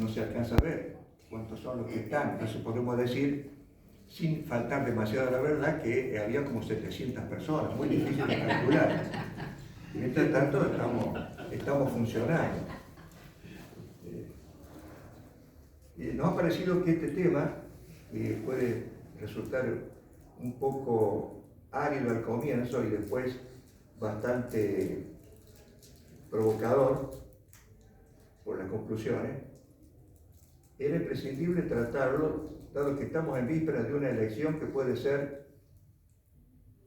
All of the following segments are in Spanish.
no se alcanza a ver cuántos son los que están. Entonces podemos decir, sin faltar demasiado a la verdad, que había como 700 personas, muy difícil de calcular. Mientras tanto estamos funcionando. Nos ha parecido que este tema puede resultar un poco árido al comienzo y después bastante provocador por las conclusiones. Era imprescindible tratarlo, dado que estamos en vísperas de una elección que puede ser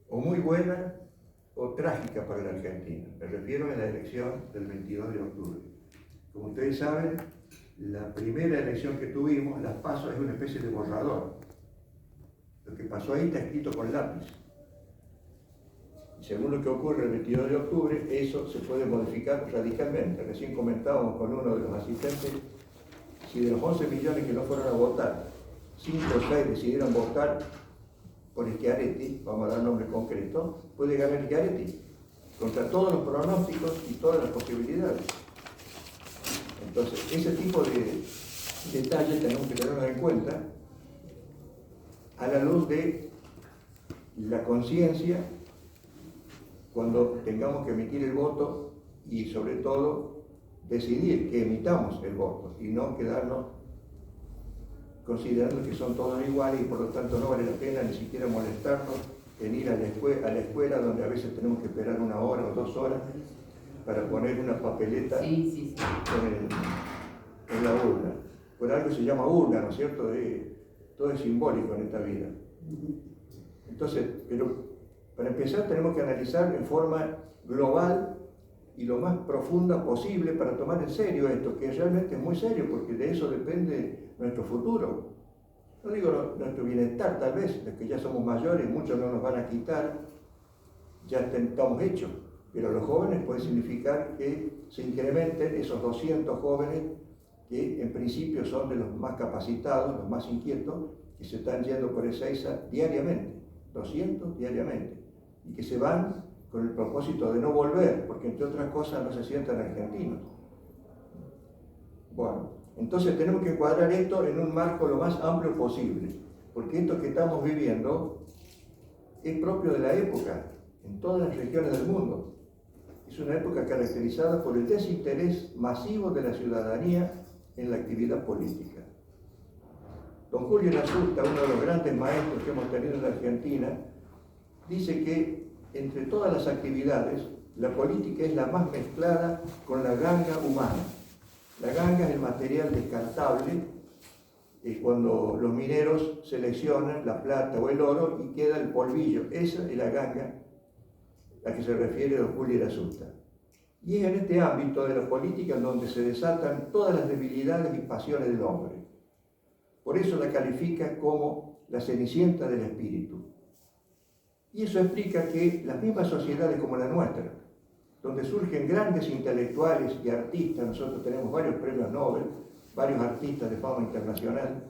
o muy buena o trágica para la Argentina. Me refiero a la elección del 22 de octubre. Como ustedes saben, la primera elección que tuvimos, las PASO, es una especie de borrador. Lo que pasó ahí está escrito con lápiz. Y según lo que ocurre el 22 de octubre, eso se puede modificar radicalmente. Recién comentábamos con uno de los asistentes, si de los 11 millones que no fueron a votar, 5 o 6 decidieron votar por Schiaretti, vamos a dar nombre concreto, puede ganar Schiaretti, contra todos los pronósticos y todas las posibilidades. Entonces, ese tipo de detalles tenemos que tenerlos en cuenta a la luz de la conciencia cuando tengamos que emitir el voto y, sobre todo, decidir que emitamos el voto y no quedarnos considerando que son todos iguales y por lo tanto no vale la pena ni siquiera molestarnos en ir a la escuela donde a veces tenemos que esperar 1 hora o 2 horas para poner una papeleta en la urna. Por algo se llama urna, ¿no es cierto? Todo es simbólico en esta vida. Entonces, pero para empezar tenemos que analizar en forma global y lo más profunda posible para tomar en serio esto, que realmente es muy serio, porque de eso depende nuestro futuro. No digo nuestro bienestar, tal vez, de que ya somos mayores, muchos no nos van a quitar, ya estamos hechos, pero los jóvenes puede significar que se incrementen esos 200 jóvenes que en principio son de los más capacitados, los más inquietos, que se están yendo por Ezeiza diariamente, 200 diariamente, y que se van con el propósito de no volver, porque entre otras cosas no se sientan argentinos. Bueno, entonces tenemos que encuadrar esto en un marco lo más amplio posible, porque esto que estamos viviendo es propio de la época, en todas las regiones del mundo. Es una época caracterizada por el desinterés masivo de la ciudadanía en la actividad política. Don Julio Lassusta, uno de los grandes maestros que hemos tenido en la Argentina, dice que entre todas las actividades, la política es la más mezclada con la ganga humana. La ganga es el material descartable cuando los mineros seleccionan la plata o el oro y queda el polvillo. Esa es la ganga a que se refiere don Julio Lassusta. Y es en este ámbito de la política en donde se desatan todas las debilidades y pasiones del hombre. Por eso la califica como la cenicienta del espíritu. Y eso explica que las mismas sociedades como la nuestra, donde surgen grandes intelectuales y artistas, nosotros tenemos varios premios Nobel, varios artistas de fama internacional,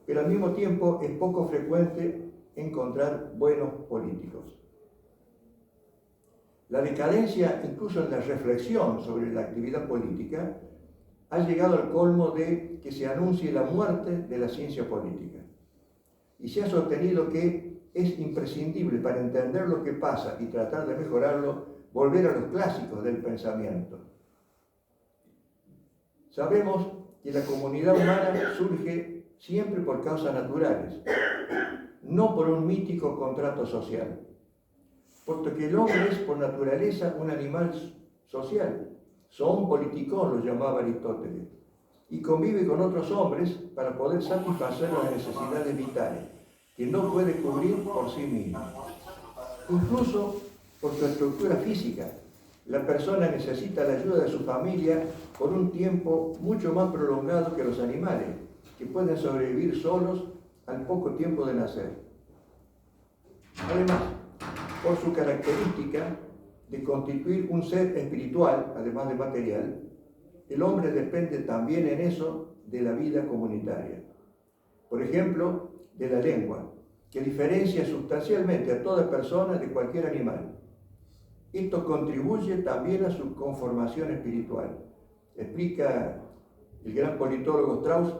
pero al mismo tiempo es poco frecuente encontrar buenos políticos. La decadencia, incluso en la reflexión sobre la actividad política, ha llegado al colmo de que se anuncie la muerte de la ciencia política. Y se ha sostenido que es imprescindible para entender lo que pasa y tratar de mejorarlo, volver a los clásicos del pensamiento. Sabemos que la comunidad humana surge siempre por causas naturales, no por un mítico contrato social, puesto que el hombre es por naturaleza un animal social. Son politicón, lo llamaba Aristóteles, y convive con otros hombres para poder satisfacer las necesidades vitales, que no puede cubrir por sí mismo. Incluso por su estructura física, la persona necesita la ayuda de su familia por un tiempo mucho más prolongado que los animales, que pueden sobrevivir solos al poco tiempo de nacer. Además, por su característica de constituir un ser espiritual, además de material, el hombre depende también en eso de la vida comunitaria. Por ejemplo, de la lengua, que diferencia sustancialmente a toda persona de cualquier animal. Esto contribuye también a su conformación espiritual. Explica el gran politólogo Strauss,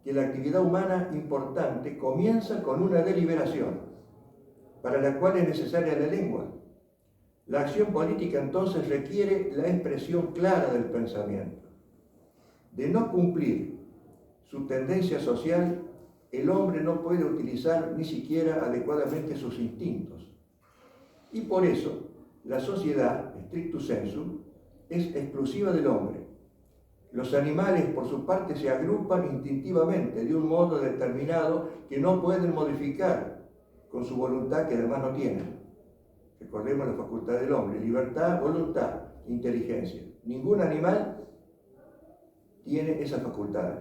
que la actividad humana importante comienza con una deliberación, para la cual es necesaria la lengua. La acción política entonces requiere la expresión clara del pensamiento. De no cumplir su tendencia social, el hombre no puede utilizar ni siquiera adecuadamente sus instintos. Y por eso, la sociedad, stricto sensu, es exclusiva del hombre. Los animales, por su parte, se agrupan instintivamente de un modo determinado que no pueden modificar con su voluntad, que además no tienen. Recordemos la facultad del hombre: libertad, voluntad, inteligencia. Ningún animal tiene esas facultades.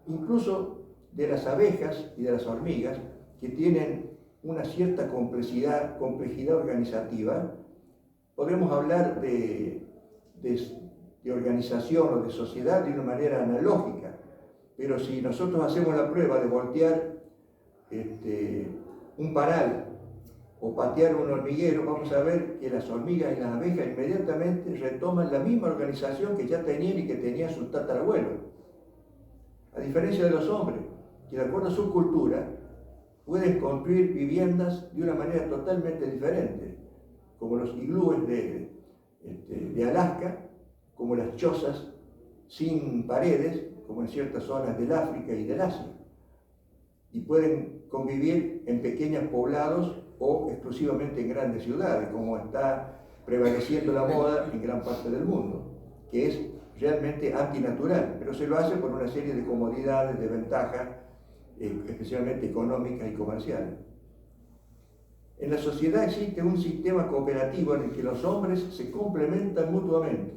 Incluso de las abejas y de las hormigas, que tienen una cierta complejidad organizativa, podemos hablar de organización o de sociedad de una manera analógica. Pero si nosotros hacemos la prueba de voltear un paral o patear un hormiguero, vamos a ver que las hormigas y las abejas inmediatamente retoman la misma organización que ya tenían y que tenía sus tatarabuelos. A diferencia de los hombres, que de acuerdo a su cultura pueden construir viviendas de una manera totalmente diferente, como los iglúes de Alaska, como las chozas sin paredes, como en ciertas zonas del África y del Asia. Y pueden convivir en pequeños poblados o exclusivamente en grandes ciudades, como está prevaleciendo la moda en gran parte del mundo, que es realmente antinatural, pero se lo hace por una serie de comodidades, de ventajas, especialmente económicas y comerciales. En la sociedad existe un sistema cooperativo en el que los hombres se complementan mutuamente.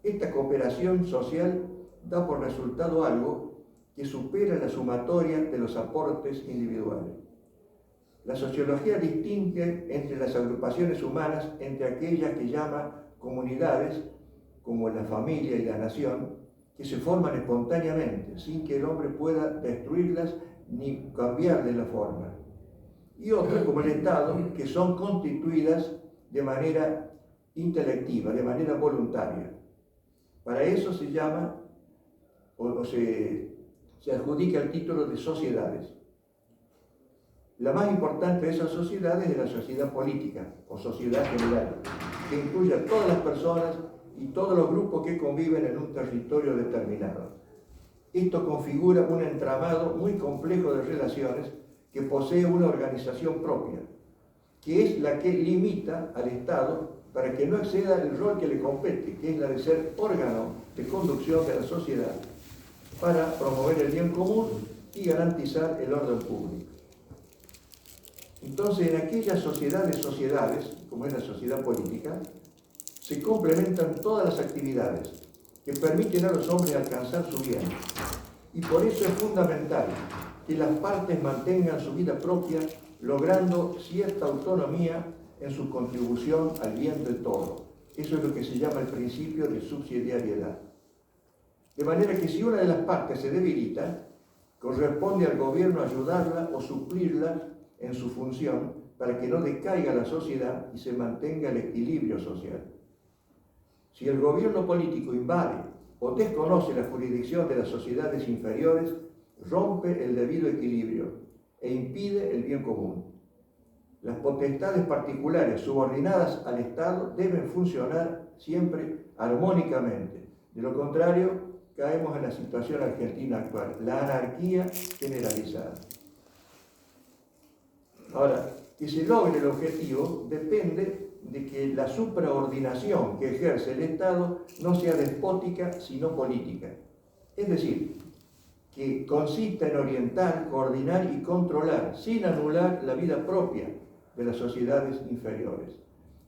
Esta cooperación social da por resultado algo que supera la sumatoria de los aportes individuales. La sociología distingue entre las agrupaciones humanas entre aquellas que llama comunidades, como la familia y la nación, que se forman espontáneamente, sin que el hombre pueda destruirlas ni cambiarle la forma, y otras, como el Estado, que son constituidas de manera intelectiva, de manera voluntaria. Para eso se llama, se adjudica el título de sociedades. La más importante de esas sociedades es la sociedad política, o sociedad general, que incluye a todas las personas y todos los grupos que conviven en un territorio determinado. Esto configura un entramado muy complejo de relaciones que posee una organización propia, que es la que limita al Estado para que no exceda el rol que le compete, que es la de ser órgano de conducción de la sociedad para promover el bien común y garantizar el orden público. Entonces, en aquellas sociedades, como es la sociedad política, se complementan todas las actividades que permiten a los hombres alcanzar su bien. Y por eso es fundamental que las partes mantengan su vida propia, logrando cierta autonomía en su contribución al bien del todo. Eso es lo que se llama el principio de subsidiariedad. De manera que si una de las partes se debilita, corresponde al gobierno ayudarla o suplirla en su función para que no decaiga la sociedad y se mantenga el equilibrio social. Si el gobierno político invade o desconoce la jurisdicción de las sociedades inferiores, rompe el debido equilibrio e impide el bien común. Las potestades particulares subordinadas al Estado deben funcionar siempre armónicamente. De lo contrario, caemos en la situación argentina actual, la anarquía generalizada. Ahora, que se logre el objetivo depende de que la supraordinación que ejerce el Estado no sea despótica, sino política. Es decir, que consista en orientar, coordinar y controlar, sin anular la vida propia de las sociedades inferiores.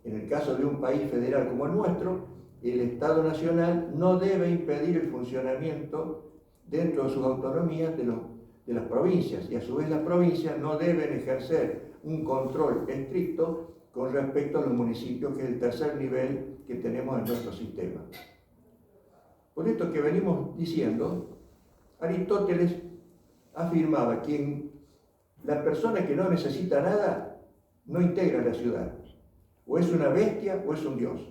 En el caso de un país federal como el nuestro, el Estado Nacional no debe impedir el funcionamiento dentro de sus autonomías de las provincias, y a su vez las provincias no deben ejercer un control estricto con respecto a los municipios, que es el tercer nivel que tenemos en nuestro sistema. Por esto que venimos diciendo, Aristóteles afirmaba que la persona que no necesita nada no integra la ciudad. O es una bestia o es un dios.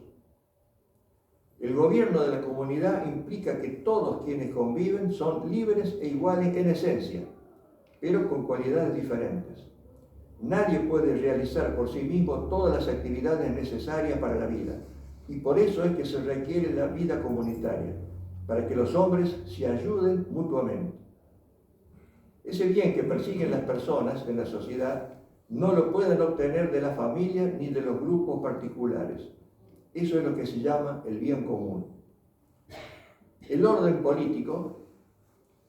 El gobierno de la comunidad implica que todos quienes conviven son libres e iguales en esencia, pero con cualidades diferentes. Nadie puede realizar por sí mismo todas las actividades necesarias para la vida, y por eso es que se requiere la vida comunitaria, para que los hombres se ayuden mutuamente. Ese bien que persiguen las personas en la sociedad no lo pueden obtener de la familia ni de los grupos particulares. Eso es lo que se llama el bien común. El orden político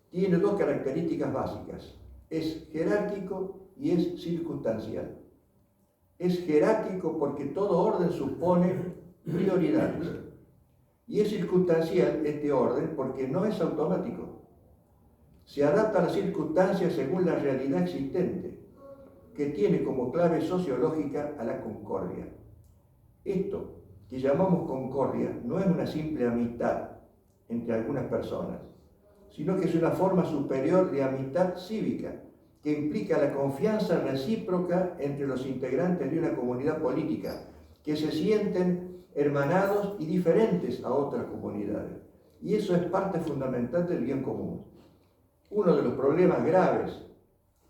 tiene dos características básicas: es jerárquico y es circunstancial. Es jerárquico porque todo orden supone prioridades. Y es circunstancial este orden porque no es automático. Se adapta a las circunstancias según la realidad existente, que tiene como clave sociológica a la concordia. Esto que llamamos concordia no es una simple amistad entre algunas personas, sino que es una forma superior de amistad cívica, que implica la confianza recíproca entre los integrantes de una comunidad política, que se sienten hermanados y diferentes a otras comunidades. Y eso es parte fundamental del bien común. Uno de los problemas graves,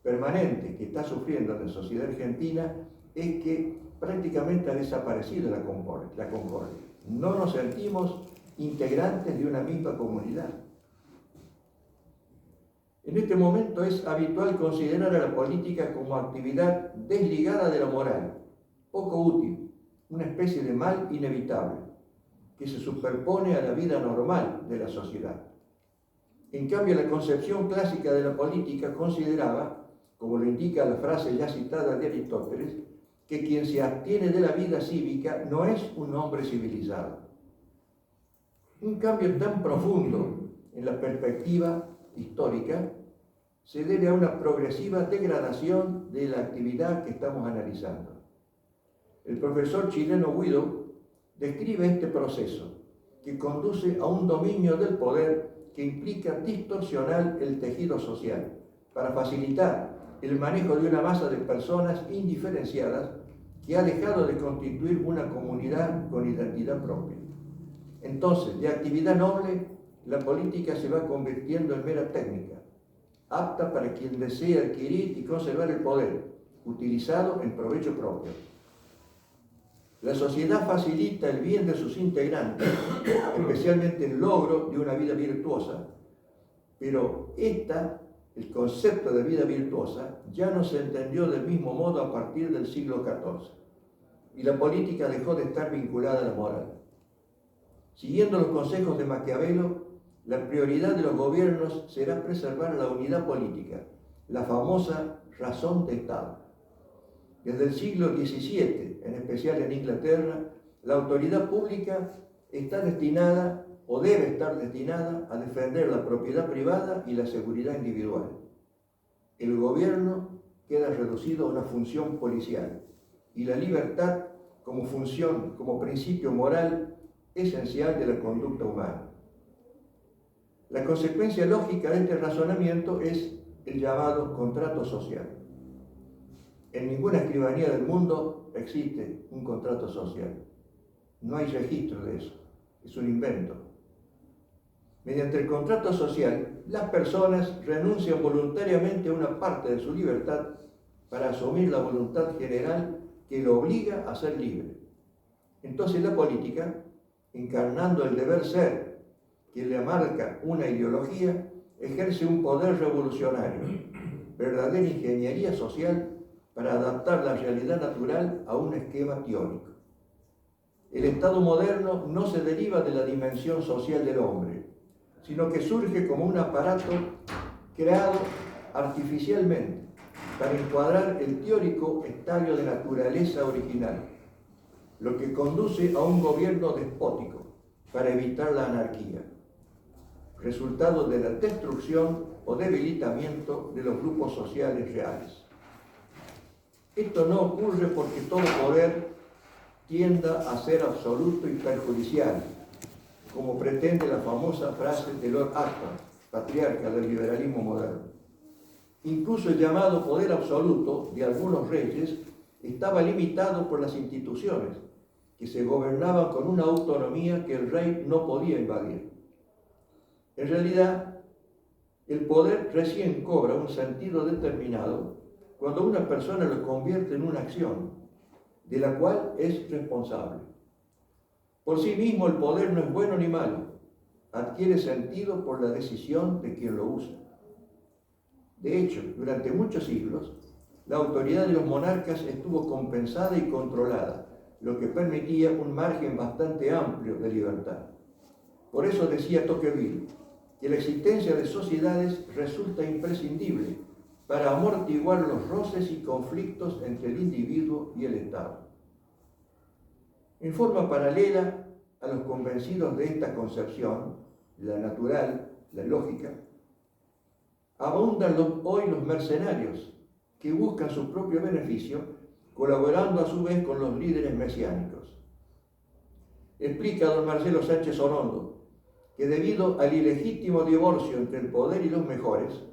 permanentes, que está sufriendo la sociedad argentina es que prácticamente ha desaparecido la concordia. No nos sentimos integrantes de una misma comunidad. En este momento es habitual considerar a la política como actividad desligada de la moral, poco útil, una especie de mal inevitable, que se superpone a la vida normal de la sociedad. En cambio, la concepción clásica de la política consideraba, como lo indica la frase ya citada de Aristóteles, que quien se abstiene de la vida cívica no es un hombre civilizado. Un cambio tan profundo en la perspectiva histórica se debe a una progresiva degradación de la actividad que estamos analizando. El profesor chileno Guido describe este proceso, que conduce a un dominio del poder que implica distorsionar el tejido social para facilitar el manejo de una masa de personas indiferenciadas que ha dejado de constituir una comunidad con identidad propia. Entonces, de actividad noble, la política se va convirtiendo en mera técnica, apta para quien desea adquirir y conservar el poder, utilizado en provecho propio. La sociedad facilita el bien de sus integrantes, especialmente el logro de una vida virtuosa, pero el concepto de vida virtuosa ya no se entendió del mismo modo a partir del siglo XIV, y la política dejó de estar vinculada a la moral. Siguiendo los consejos de Maquiavelo, la prioridad de los gobiernos será preservar la unidad política, la famosa razón de Estado. Desde el siglo XVII, en especial en Inglaterra, la autoridad pública está destinada o debe estar destinada a defender la propiedad privada y la seguridad individual. El gobierno queda reducido a una función policial y la libertad como función, como principio moral esencial de la conducta humana. La consecuencia lógica de este razonamiento es el llamado contrato social. En ninguna escribanía del mundo existe un contrato social. No hay registro de eso. Es un invento. Mediante el contrato social, las personas renuncian voluntariamente a una parte de su libertad para asumir la voluntad general que lo obliga a ser libre. Entonces la política, encarnando el deber ser que le marca una ideología, ejerce un poder revolucionario, verdadera ingeniería social para adaptar la realidad natural a un esquema teórico. El Estado moderno no se deriva de la dimensión social del hombre, sino que surge como un aparato creado artificialmente para encuadrar el teórico estadio de naturaleza original, lo que conduce a un gobierno despótico para evitar la anarquía, resultado de la destrucción o debilitamiento de los grupos sociales reales. Esto no ocurre porque todo poder tienda a ser absoluto y perjudicial, como pretende la famosa frase de Lord Acton, patriarca del liberalismo moderno. Incluso el llamado poder absoluto de algunos reyes estaba limitado por las instituciones, que se gobernaban con una autonomía que el rey no podía invadir. En realidad, el poder recién cobra un sentido determinado cuando una persona lo convierte en una acción, de la cual es responsable. Por sí mismo el poder no es bueno ni malo, adquiere sentido por la decisión de quien lo usa. De hecho, durante muchos siglos, la autoridad de los monarcas estuvo compensada y controlada, lo que permitía un margen bastante amplio de libertad. Por eso decía Tocqueville que la existencia de sociedades resulta imprescindible para amortiguar los roces y conflictos entre el individuo y el Estado. En forma paralela a los convencidos de esta concepción, la natural, la lógica, abundan hoy los mercenarios que buscan su propio beneficio, colaborando a su vez con los líderes mesiánicos. Explica don Marcelo Sánchez Orondo que debido al ilegítimo divorcio entre el poder y los mejores,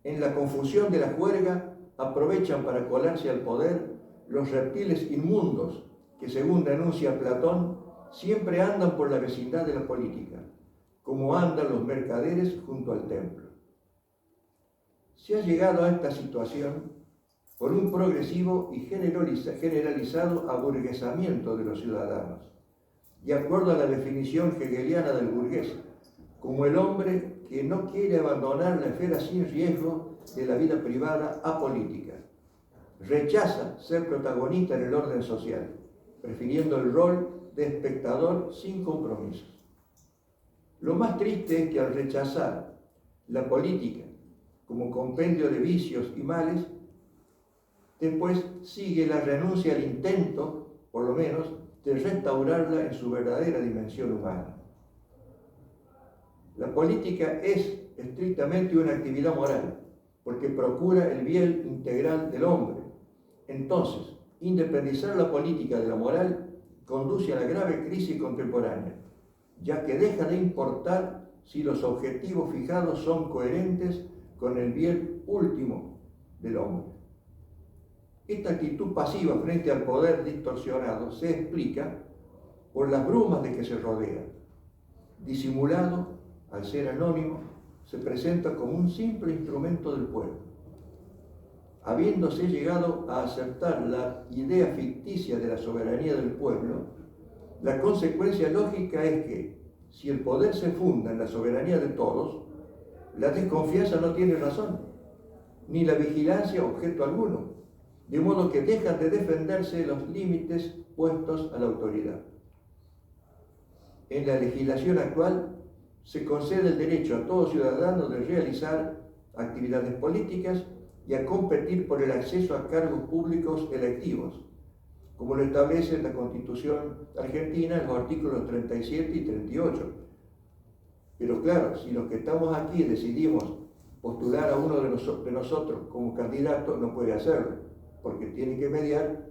en la confusión de la juerga aprovechan para colarse al poder los reptiles inmundos que, según denuncia Platón, siempre andan por la vecindad de la política, como andan los mercaderes junto al templo. Se ha llegado a esta situación por un progresivo y generalizado aburguesamiento de los ciudadanos, de acuerdo a la definición hegeliana del burgués, como el hombre que no quiere abandonar la esfera sin riesgo de la vida privada apolítica. Rechaza ser protagonista en el orden social, prefiriendo el rol de espectador sin compromisos. Lo más triste es que al rechazar la política como compendio de vicios y males, después sigue la renuncia al intento, por lo menos, de restaurarla en su verdadera dimensión humana. La política es estrictamente una actividad moral, porque procura el bien integral del hombre. Entonces, independizar la política de la moral conduce a la grave crisis contemporánea, ya que deja de importar si los objetivos fijados son coherentes con el bien último del hombre. Esta actitud pasiva frente al poder distorsionado se explica por las brumas de que se rodea. Disimulado, al ser anónimo, se presenta como un simple instrumento del pueblo. Habiéndose llegado a aceptar la idea ficticia de la soberanía del pueblo, la consecuencia lógica es que, si el poder se funda en la soberanía de todos, la desconfianza no tiene razón, ni la vigilancia objeto alguno, de modo que dejan de defenderse los límites puestos a la autoridad. En la legislación actual se concede el derecho a todo ciudadano de realizar actividades políticas y a competir por el acceso a cargos públicos electivos, como lo establece la Constitución argentina en los artículos 37 y 38. Pero claro, si los que estamos aquí decidimos postular a uno de nosotros como candidato, no puede hacerlo, porque tiene que mediar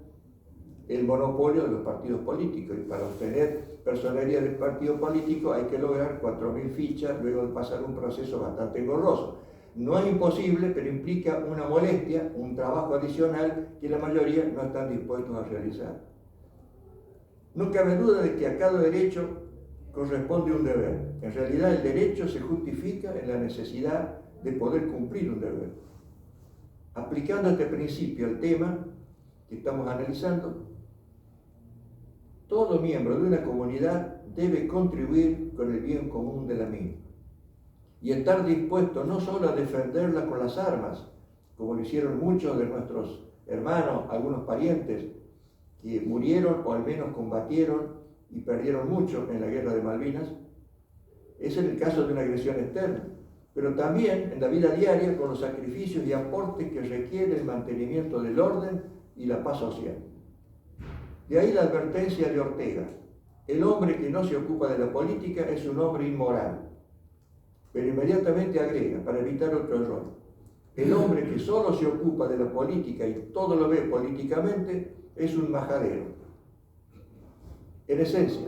el monopolio de los partidos políticos, y para obtener personería del partido político hay que lograr 4.000 fichas luego de pasar un proceso bastante engorroso. No es imposible, pero implica una molestia, un trabajo adicional que la mayoría no están dispuestos a realizar. No cabe duda de que a cada derecho corresponde un deber. En realidad el derecho se justifica en la necesidad de poder cumplir un deber. Aplicando este principio al tema que estamos analizando, todo miembro de una comunidad debe contribuir con el bien común de la misma y estar dispuesto no solo a defenderla con las armas, como lo hicieron muchos de nuestros hermanos, algunos parientes que murieron o al menos combatieron y perdieron mucho en la guerra de Malvinas. Es el caso de una agresión externa, pero también en la vida diaria con los sacrificios y aportes que requiere el mantenimiento del orden y la paz social. De ahí la advertencia de Ortega: el hombre que no se ocupa de la política es un hombre inmoral. Pero inmediatamente agrega, para evitar otro error: el hombre que solo se ocupa de la política y todo lo ve políticamente es un majadero. En esencia,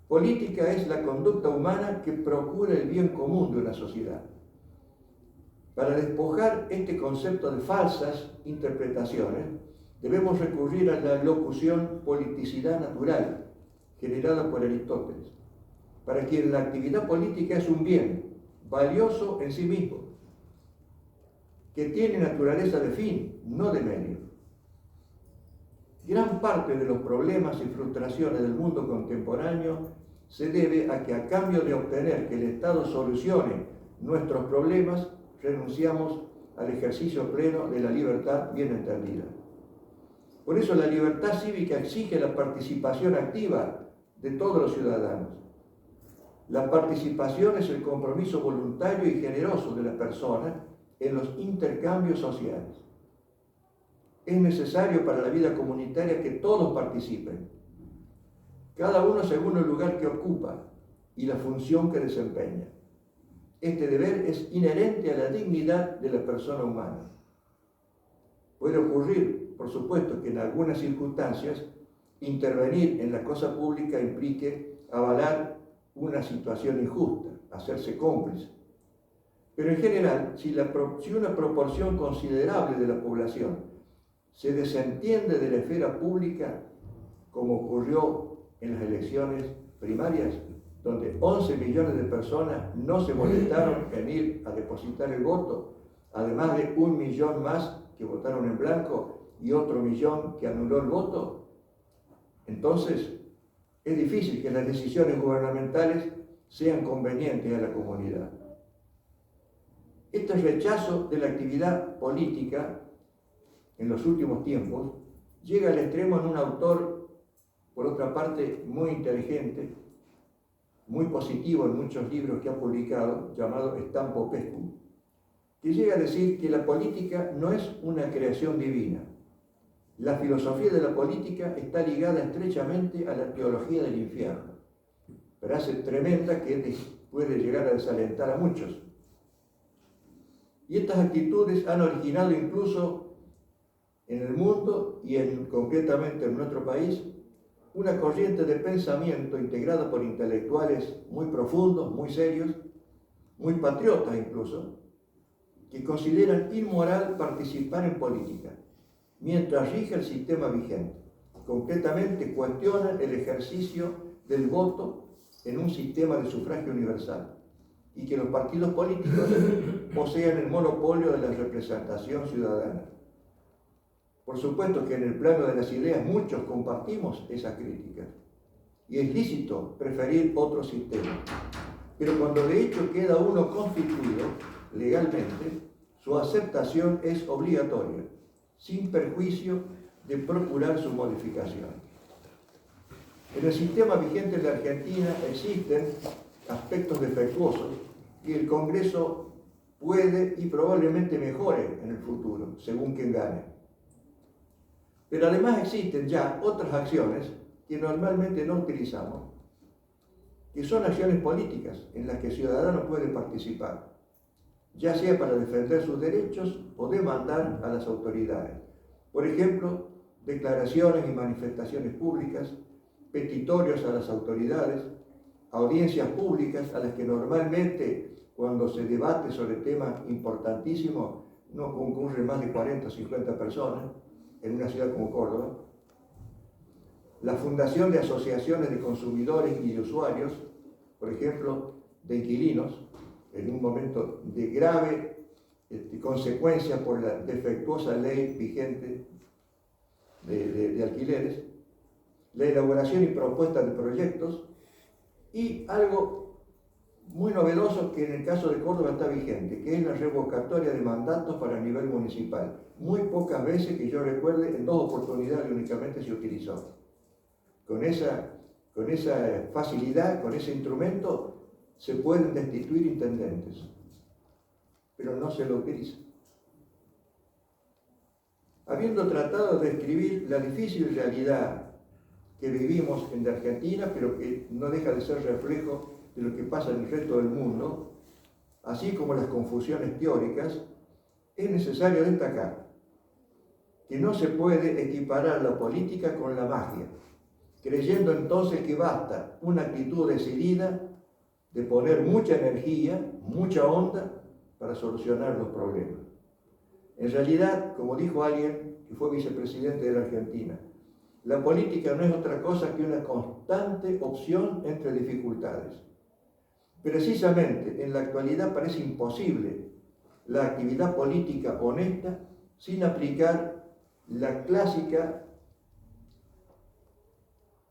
política es la conducta humana que procura el bien común de una sociedad. Para despojar este concepto de falsas interpretaciones, debemos recurrir a la locución politicidad natural, generada por Aristóteles, para quien la actividad política es un bien valioso en sí mismo, que tiene naturaleza de fin, no de medio. Gran parte de los problemas y frustraciones del mundo contemporáneo se debe a que a cambio de obtener que el Estado solucione nuestros problemas, renunciamos al ejercicio pleno de la libertad bien entendida. Por eso la libertad cívica exige la participación activa de todos los ciudadanos. La participación es el compromiso voluntario y generoso de la persona en los intercambios sociales. Es necesario para la vida comunitaria que todos participen, cada uno según el lugar que ocupa y la función que desempeña. Este deber es inherente a la dignidad de la persona humana. Puede ocurrir, por supuesto, que en algunas circunstancias intervenir en la cosa pública implique avalar una situación injusta, hacerse cómplice. Pero en general, si una proporción considerable de la población se desentiende de la esfera pública, como ocurrió en las elecciones primarias, donde 11 millones de personas no se molestaron en ir a depositar el voto, además de 1 millón más que votaron en blanco y otro millón que anuló el voto, entonces es difícil que las decisiones gubernamentales sean convenientes a la comunidad. Este rechazo de la actividad política en los últimos tiempos llega al extremo en un autor, por otra parte, muy inteligente, muy positivo en muchos libros que ha publicado, llamado Stan Popescu, que llega a decir que la política no es una creación divina. La filosofía de la política está ligada estrechamente a la teología del infierno. Frase tremenda que puede llegar a desalentar a muchos. Y estas actitudes han originado incluso en el mundo y concretamente en nuestro país una corriente de pensamiento integrada por intelectuales muy profundos, muy serios, muy patriotas incluso, que consideran inmoral participar en política mientras rige el sistema vigente. Concretamente cuestionan el ejercicio del voto en un sistema de sufragio universal y que los partidos políticos posean el monopolio de la representación ciudadana. Por supuesto que en el plano de las ideas muchos compartimos esas críticas y es lícito preferir otro sistema, pero cuando de hecho queda uno constituido legalmente, su aceptación es obligatoria, sin perjuicio de procurar su modificación. En el sistema vigente en la Argentina existen aspectos defectuosos que el Congreso puede y probablemente mejore en el futuro, según quien gane. Pero además existen ya otras acciones que normalmente no utilizamos, que son acciones políticas en las que el ciudadano puede participar, ya sea para defender sus derechos o demandar a las autoridades. Por ejemplo, declaraciones y manifestaciones públicas, petitorios a las autoridades, audiencias públicas a las que normalmente cuando se debate sobre temas importantísimos no concurren más de 40 o 50 personas en una ciudad como Córdoba, la fundación de asociaciones de consumidores y de usuarios, por ejemplo, de inquilinos, en un momento de grave consecuencia por la defectuosa ley vigente de alquileres, la elaboración y propuesta de proyectos y algo muy novedoso que en el caso de Córdoba está vigente, que es la revocatoria de mandatos para el nivel municipal. Muy pocas veces que yo recuerde, en 2 oportunidades únicamente se utilizó. Con esa facilidad, con ese instrumento, se pueden destituir intendentes, pero no se lo utiliza. Habiendo tratado de describir la difícil realidad que vivimos en la Argentina, pero que no deja de ser reflejo de lo que pasa en el resto del mundo, así como las confusiones teóricas, es necesario destacar que no se puede equiparar la política con la magia, creyendo entonces que basta una actitud decidida de poner mucha energía, mucha onda para solucionar los problemas. En realidad, como dijo alguien que fue vicepresidente de la Argentina, la política no es otra cosa que una constante opción entre dificultades. Precisamente en la actualidad parece imposible la actividad política honesta sin aplicar la clásica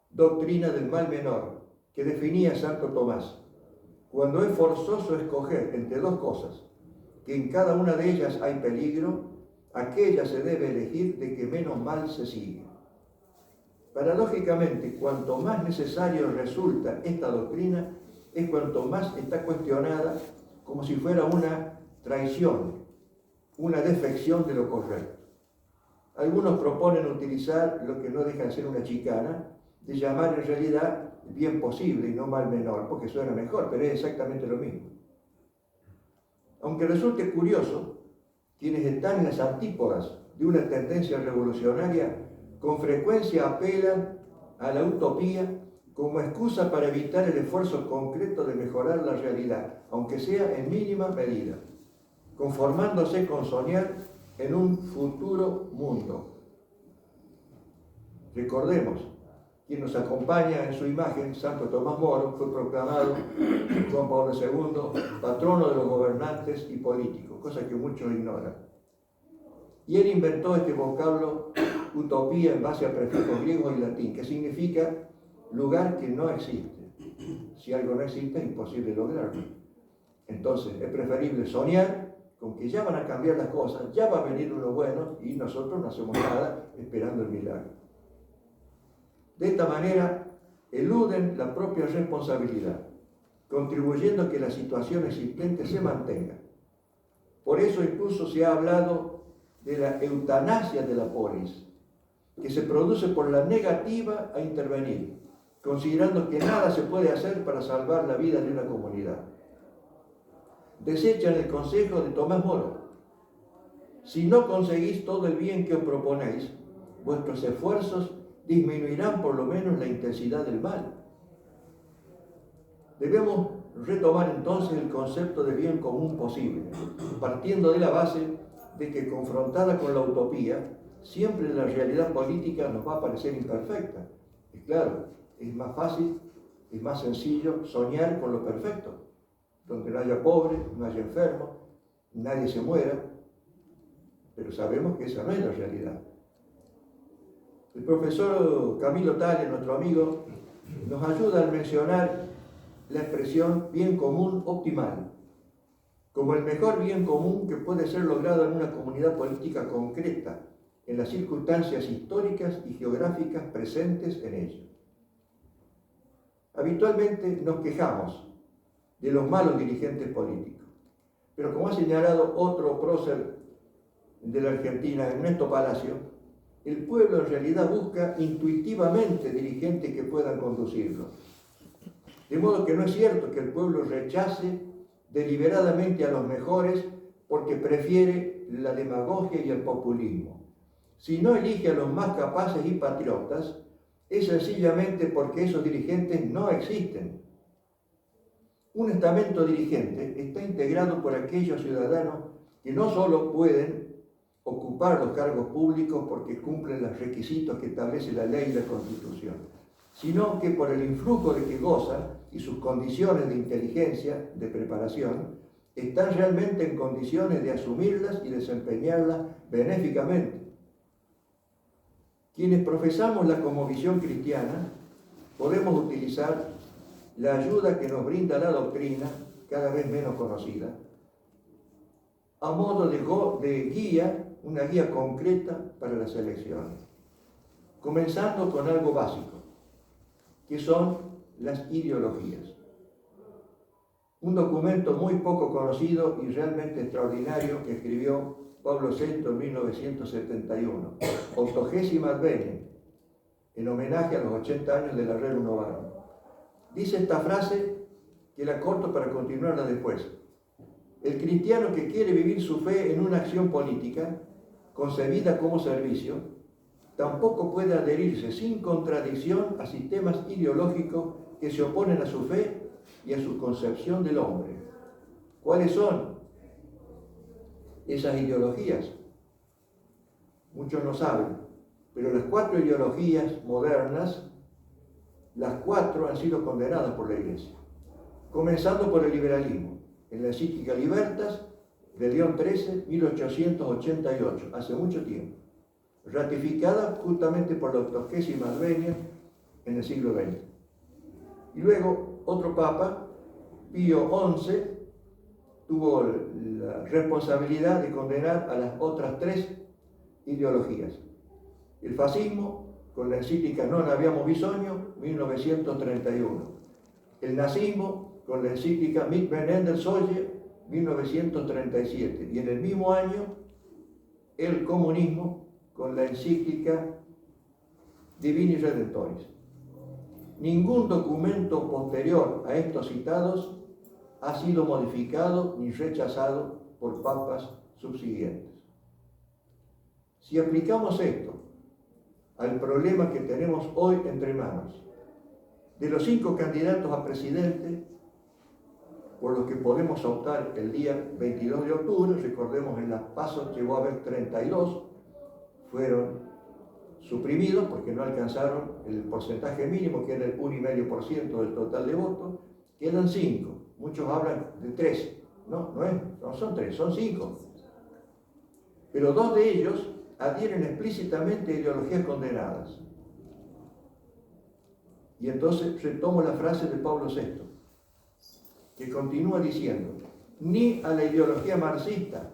doctrina del mal menor que definía Santo Tomás. Cuando es forzoso escoger entre dos cosas, que en cada una de ellas hay peligro, aquella se debe elegir de que menos mal se sigue. Paradójicamente, cuanto más necesario resulta esta doctrina, es cuanto más está cuestionada como si fuera una traición, una defección de lo correcto. Algunos proponen utilizar lo que no deja de ser una chicana, de llamar en realidad bien posible y no mal menor, porque suena mejor, pero es exactamente lo mismo. Aunque resulte curioso, quienes están en las antípodas de una tendencia revolucionaria con frecuencia apelan a la utopía como excusa para evitar el esfuerzo concreto de mejorar la realidad, aunque sea en mínima medida, conformándose con soñar en un futuro mundo. Recordemos, quien nos acompaña en su imagen, Santo Tomás Moro, fue proclamado Juan Pablo II patrono de los gobernantes y políticos, cosa que muchos ignoran. Y él inventó este vocablo utopía en base a prefijos griegos y latín, que significa lugar que no existe. Si algo no existe, es imposible lograrlo. Entonces, es preferible soñar con que ya van a cambiar las cosas, ya va a venir uno bueno y nosotros no hacemos nada esperando el milagro. De esta manera, eluden la propia responsabilidad, contribuyendo a que la situación existente se mantenga. Por eso incluso se ha hablado de la eutanasia de la polis, que se produce por la negativa a intervenir, considerando que nada se puede hacer para salvar la vida de una comunidad. Desechan el consejo de Tomás Moro. Si no conseguís todo el bien que os proponéis, vuestros esfuerzos disminuirán por lo menos la intensidad del mal. Debemos retomar entonces el concepto de bien común posible, partiendo de la base de que confrontada con la utopía, siempre la realidad política nos va a parecer imperfecta. Y claro, es más fácil, es más sencillo soñar con lo perfecto, donde no haya pobre, no haya enfermo, nadie se muera, pero sabemos que esa no es la realidad. El profesor Camilo Thaler, nuestro amigo, nos ayuda a mencionar la expresión bien común optimal, como el mejor bien común que puede ser logrado en una comunidad política concreta, en las circunstancias históricas y geográficas presentes en ella. Habitualmente nos quejamos de los malos dirigentes políticos, pero como ha señalado otro prócer de la Argentina, Ernesto Palacio, el pueblo en realidad busca intuitivamente dirigentes que puedan conducirlo. De modo que no es cierto que el pueblo rechace deliberadamente a los mejores porque prefiere la demagogia y el populismo. Si no elige a los más capaces y patriotas, es sencillamente porque esos dirigentes no existen. Un estamento dirigente está integrado por aquellos ciudadanos que no solo pueden ocupar los cargos públicos porque cumplen los requisitos que establece la ley y la Constitución, sino que por el influjo de que gozan y sus condiciones de inteligencia, de preparación, están realmente en condiciones de asumirlas y desempeñarlas benéficamente. Quienes profesamos la cosmovisión cristiana, podemos utilizar la ayuda que nos brinda la doctrina, cada vez menos conocida, a modo de guía, una guía concreta para las elecciones. Comenzando con algo básico, que son las ideologías. Un documento muy poco conocido y realmente extraordinario que escribió Pablo VI en 1971, 80 Adveniam, en homenaje a los 80 años del Rerum Novarum. Dice esta frase, que la corto para continuarla después. El cristiano que quiere vivir su fe en una acción política, concebida como servicio, tampoco puede adherirse sin contradicción a sistemas ideológicos que se oponen a su fe y a su concepción del hombre. ¿Cuáles son esas ideologías? muchos no saben, pero las 4 ideologías modernas, las 4 han sido condenadas por la Iglesia, comenzando por el liberalismo, en la encíclica Libertas de León XIII, 1888, hace mucho tiempo, ratificada justamente por la 80ª venia en el siglo XX. Y luego otro papa, Pío XI, tuvo la responsabilidad de condenar a las otras 3 ideologías. El fascismo, con la encíclica Non Abbiamo Bisogno, 1931. El nazismo, con la encíclica Mit Venender Solje, 1937. Y en el mismo año, el comunismo, con la encíclica Divini Redentoris. Ningún documento posterior a estos citados ha sido modificado ni rechazado por papas subsiguientes. Si aplicamos esto al problema que tenemos hoy entre manos, de los 5 candidatos a presidente por los que podemos optar el día 22 de octubre, recordemos en las PASO llegó a haber 32, fueron suprimidos porque no alcanzaron el porcentaje mínimo, que era el 1,5% del total de votos, quedan 5. Muchos hablan de 3. No son 3, son 5. Pero 2 de ellos adhieren explícitamente a ideologías condenadas. Y entonces retomo la frase de Pablo VI, que continúa diciendo: ni a la ideología marxista,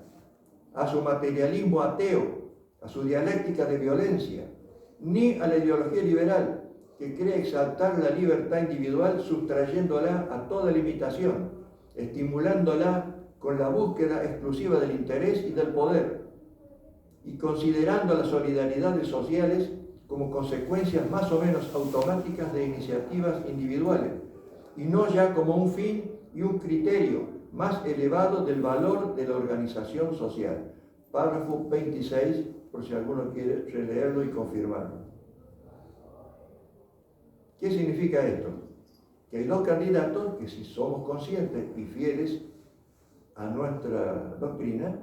a su materialismo ateo, a su dialéctica de violencia, ni a la ideología liberal, que cree exaltar la libertad individual sustrayéndola a toda limitación, estimulándola con la búsqueda exclusiva del interés y del poder, y considerando las solidaridades sociales como consecuencias más o menos automáticas de iniciativas individuales, y no ya como un fin y un criterio más elevado del valor de la organización social. Párrafo 26, por si alguno quiere releerlo y confirmarlo. ¿Qué significa esto? Que hay 2 candidatos que, si somos conscientes y fieles a nuestra doctrina,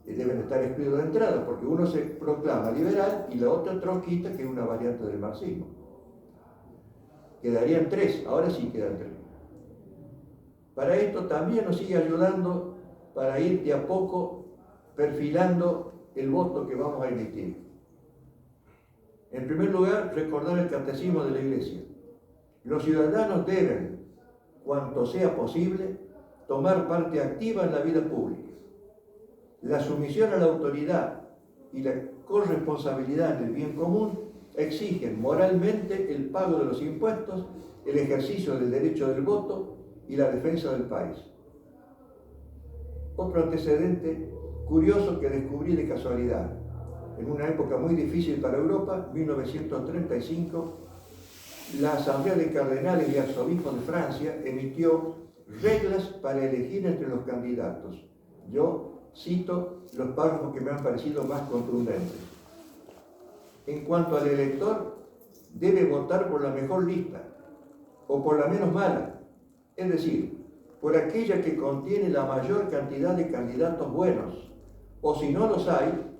deben estar excluidos de entrada, porque uno se proclama liberal y la otra trotskista, que es una variante del marxismo. Quedarían 3, ahora sí quedan 3. Para esto también nos sigue ayudando para ir de a poco perfilando el voto que vamos a emitir. En primer lugar, recordar el catecismo de la Iglesia. Los ciudadanos deben, cuanto sea posible, tomar parte activa en la vida pública. La sumisión a la autoridad y la corresponsabilidad en el bien común exigen moralmente el pago de los impuestos, el ejercicio del derecho del voto y la defensa del país. Otro antecedente curioso que descubrí de casualidad. En una época muy difícil para Europa, 1935, la Asamblea de Cardenales y Arzobispos de Francia emitió reglas para elegir entre los candidatos. Yo cito los párrafos que me han parecido más contundentes. En cuanto al elector, debe votar por la mejor lista o por la menos mala, es decir, por aquella que contiene la mayor cantidad de candidatos buenos, o si no los hay,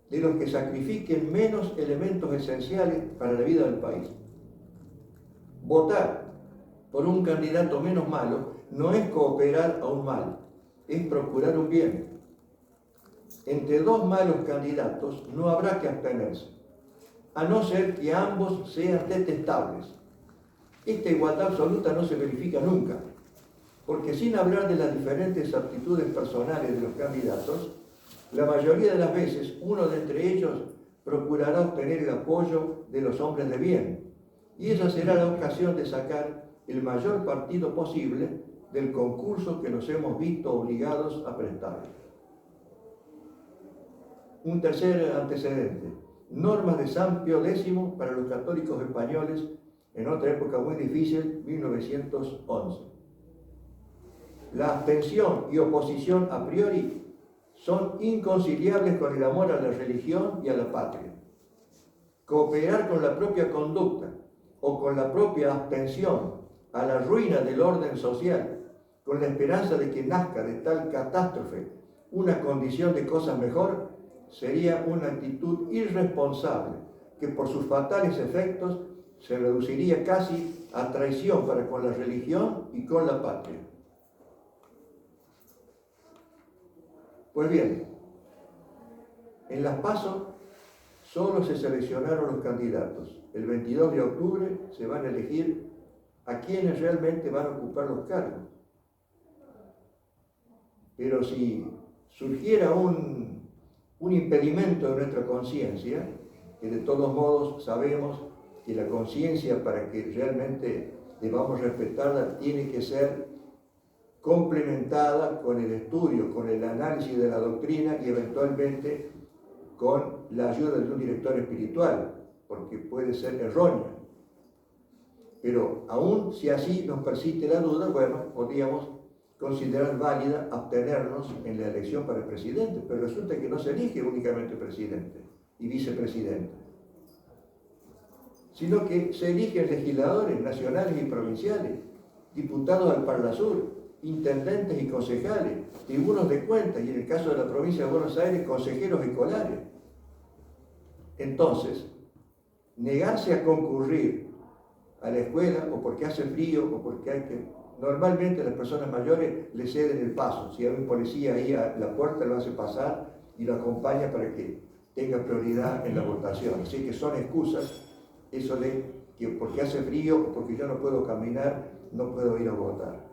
de los que sacrifiquen menos elementos esenciales para la vida del país. Votar por un candidato menos malo no es cooperar a un mal, es procurar un bien. Entre 2 malos candidatos no habrá que abstenerse, a no ser que ambos sean detestables. Esta igualdad absoluta no se verifica nunca, porque sin hablar de las diferentes aptitudes personales de los candidatos, la mayoría de las veces uno de entre ellos procurará obtener el apoyo de los hombres de bien, y esa será la ocasión de sacar el mayor partido posible del concurso que nos hemos visto obligados a prestar. Un tercer antecedente: normas de San Pío X para los católicos españoles en otra época muy difícil, 1911. La abstención y oposición a priori son inconciliables con el amor a la religión y a la patria. Cooperar con la propia conducta o con la propia abstención a la ruina del orden social, con la esperanza de que nazca de tal catástrofe una condición de cosas mejor, sería una actitud irresponsable que por sus fatales efectos se reduciría casi a traición para con la religión y con la patria. Pues bien, en las PASO solo se seleccionaron los candidatos. El 22 de octubre se van a elegir a quienes realmente van a ocupar los cargos. Pero si surgiera un impedimento de nuestra conciencia, que de todos modos sabemos que la conciencia, para que realmente debamos respetarla, tiene que ser complementada con el estudio, con el análisis de la doctrina y eventualmente con la ayuda de un director espiritual, porque puede ser errónea. Pero aún si así nos persiste la duda, bueno, podríamos considerar válida abstenernos en la elección para el presidente, pero resulta que no se elige únicamente presidente y vicepresidente, sino que se eligen legisladores nacionales y provinciales, diputados al Parlasur, intendentes y concejales, tribunos de cuentas y en el caso de la provincia de Buenos Aires, consejeros escolares. Entonces, negarse a concurrir a la escuela o porque hace frío o porque hay que... Normalmente las personas mayores le ceden el paso. Si hay un policía ahí a la puerta, lo hace pasar y lo acompaña para que tenga prioridad en la votación. Así que son excusas, eso de que porque hace frío o porque yo no puedo caminar, no puedo ir a votar.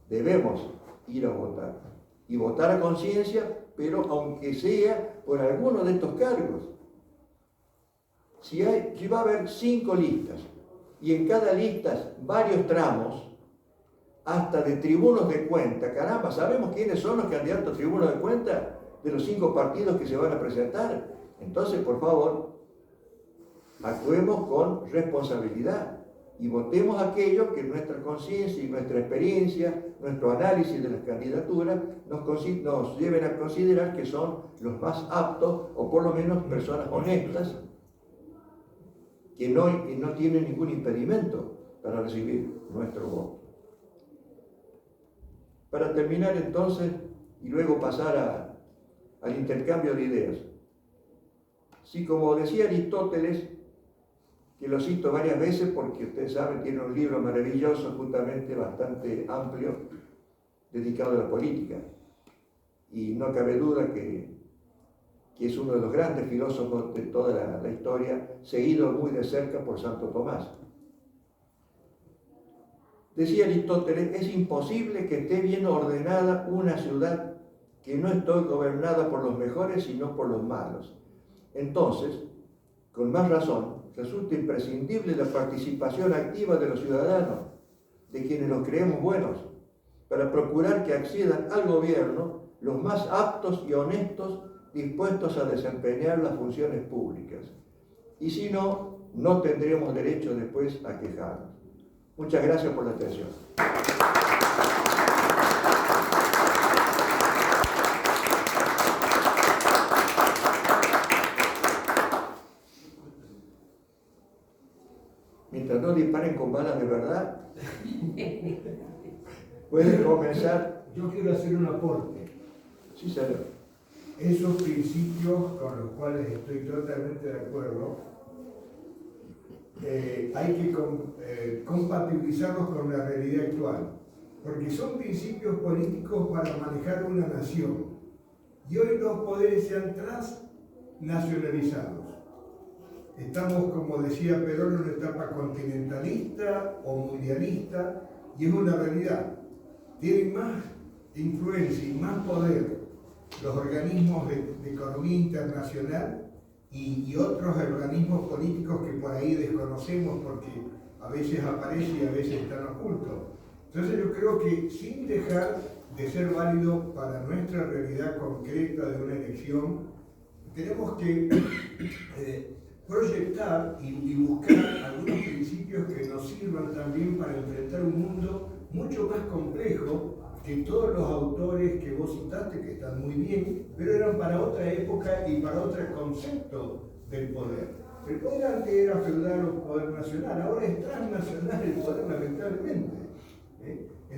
Debemos ir a votar. Y votar a conciencia, pero aunque sea por alguno de estos cargos. Si va a haber 5 listas, y en cada lista varios tramos, hasta de tribunos de cuenta. Caramba, ¿sabemos quiénes son los candidatos a tribunos de cuenta de los 5 partidos que se van a presentar? Entonces, por favor, actuemos con responsabilidad y votemos aquellos que nuestra conciencia y nuestra experiencia, nuestro análisis de las candidaturas nos lleven a considerar que son los más aptos o por lo menos personas honestas que no tienen ningún impedimento para recibir nuestro voto. Para terminar entonces, y luego pasar al intercambio de ideas. Sí, como decía Aristóteles, que lo cito varias veces porque ustedes saben, tiene un libro maravilloso, justamente bastante amplio, dedicado a la política. Y no cabe duda que es uno de los grandes filósofos de toda la historia, seguido muy de cerca por Santo Tomás. Decía Aristóteles, es imposible que esté bien ordenada una ciudad que no esté gobernada por los mejores, sino por los malos. Entonces, con más razón, resulta imprescindible la participación activa de los ciudadanos, de quienes los creemos buenos, para procurar que accedan al gobierno los más aptos y honestos dispuestos a desempeñar las funciones públicas. Y si no, no tendremos derecho después a quejarnos. Muchas gracias por la atención. Mientras no disparen con balas de verdad, pueden comenzar. Yo quiero hacer un aporte. Sí, señor. Esos principios con los cuales estoy totalmente de acuerdo, hay que compatibilizarlos con la realidad actual, porque son principios políticos para manejar una nación. Y hoy los poderes se han transnacionalizados. Estamos, como decía Perón, en una etapa continentalista o mundialista, y es una realidad. Tienen más influencia y más poder los organismos de economía internacional y otros organismos políticos que por ahí desconocemos porque a veces aparecen y a veces están ocultos. Entonces yo creo que sin dejar de ser válido para nuestra realidad concreta de una elección, tenemos que proyectar y buscar algunos principios que nos sirvan también para enfrentar un mundo mucho más complejo que todos los autores que vos citaste, que están muy bien, pero eran para otra época y para otro concepto del poder. El poder antes era feudal o poder nacional, ahora es transnacional el poder, lamentablemente.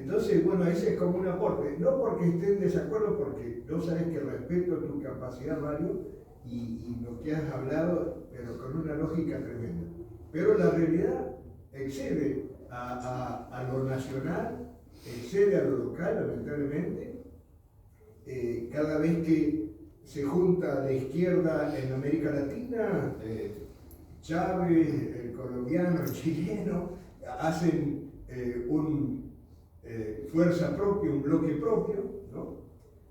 Entonces, bueno, ese es como un aporte. No porque esté en desacuerdo, porque no sabes que respeto tu capacidad, Mario, y lo que has hablado, pero con una lógica tremenda. Pero la realidad excede a lo nacional, excede a lo local, lamentablemente. Cada vez que se junta la izquierda en América Latina, Chávez, el colombiano, el chileno, hacen fuerza propia, un bloque propio, ¿no?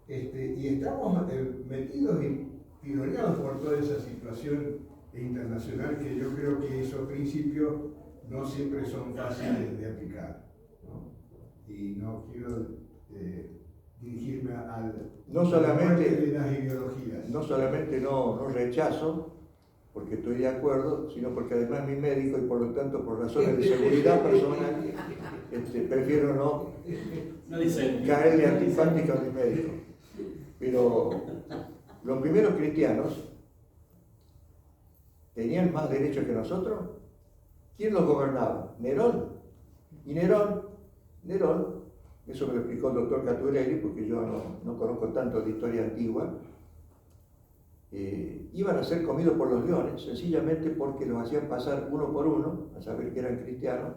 Y estamos metidos y tironeados por toda esa situación internacional que yo creo que esos principios no siempre son fáciles de aplicar, ¿no? Y no quiero dirigirme al no solamente de las ideologías. No solamente no rechazo, porque estoy de acuerdo, sino porque además mi médico y por lo tanto por razones de seguridad personal prefiero no caerle antipático a mi médico. Pero los primeros cristianos tenían más derechos que nosotros. ¿Quién los gobernaba? Nerón. Y Nerón, eso me lo explicó el doctor Caturelli, porque yo no conozco tanto de historia antigua, iban a ser comidos por los leones, sencillamente porque los hacían pasar uno por uno, a saber que eran cristianos,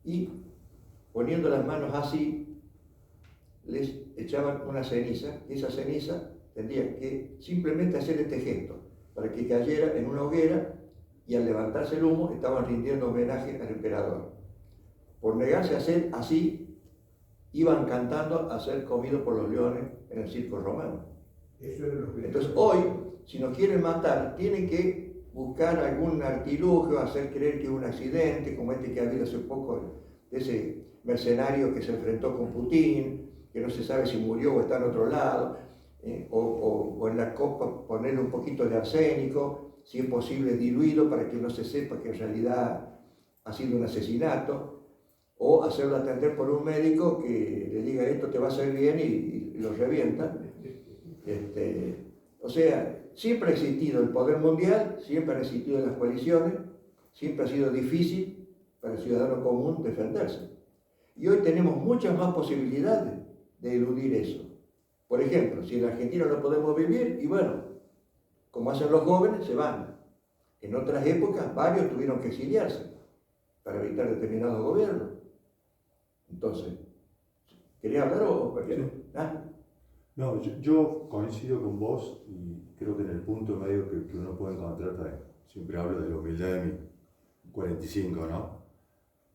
y poniendo las manos así, les echaban una ceniza, y esa ceniza tendría que simplemente hacer este gesto, para que cayera en una hoguera, y al levantarse el humo estaban rindiendo homenaje al emperador. Por negarse a hacer así, iban cantando a ser comidos por los leones en el circo romano. Entonces hoy, si nos quieren matar, tienen que buscar algún artilugio, hacer creer que es un accidente, como este que ha habido hace poco, de ese mercenario que se enfrentó con Putin, que no se sabe si murió o está en otro lado, o en la copa ponerle un poquito de arsénico, si es posible diluido para que no se sepa que en realidad ha sido un asesinato, o hacerlo atender por un médico que le diga esto te va a hacer bien y lo revienta. O sea, siempre ha existido el poder mundial, siempre han existido las coaliciones, siempre ha sido difícil para el ciudadano común defenderse. Y hoy tenemos muchas más posibilidades de eludir eso. Por ejemplo, si en la Argentina no podemos vivir, y bueno, como hacen los jóvenes, se van. En otras épocas, varios tuvieron que exiliarse para evitar determinados gobiernos. Entonces, ¿quería hablar o cualquier? Sí. No, yo coincido con vos y creo que en el punto medio que uno puede encontrar también. Siempre hablo de la humildad de mi 45, ¿no?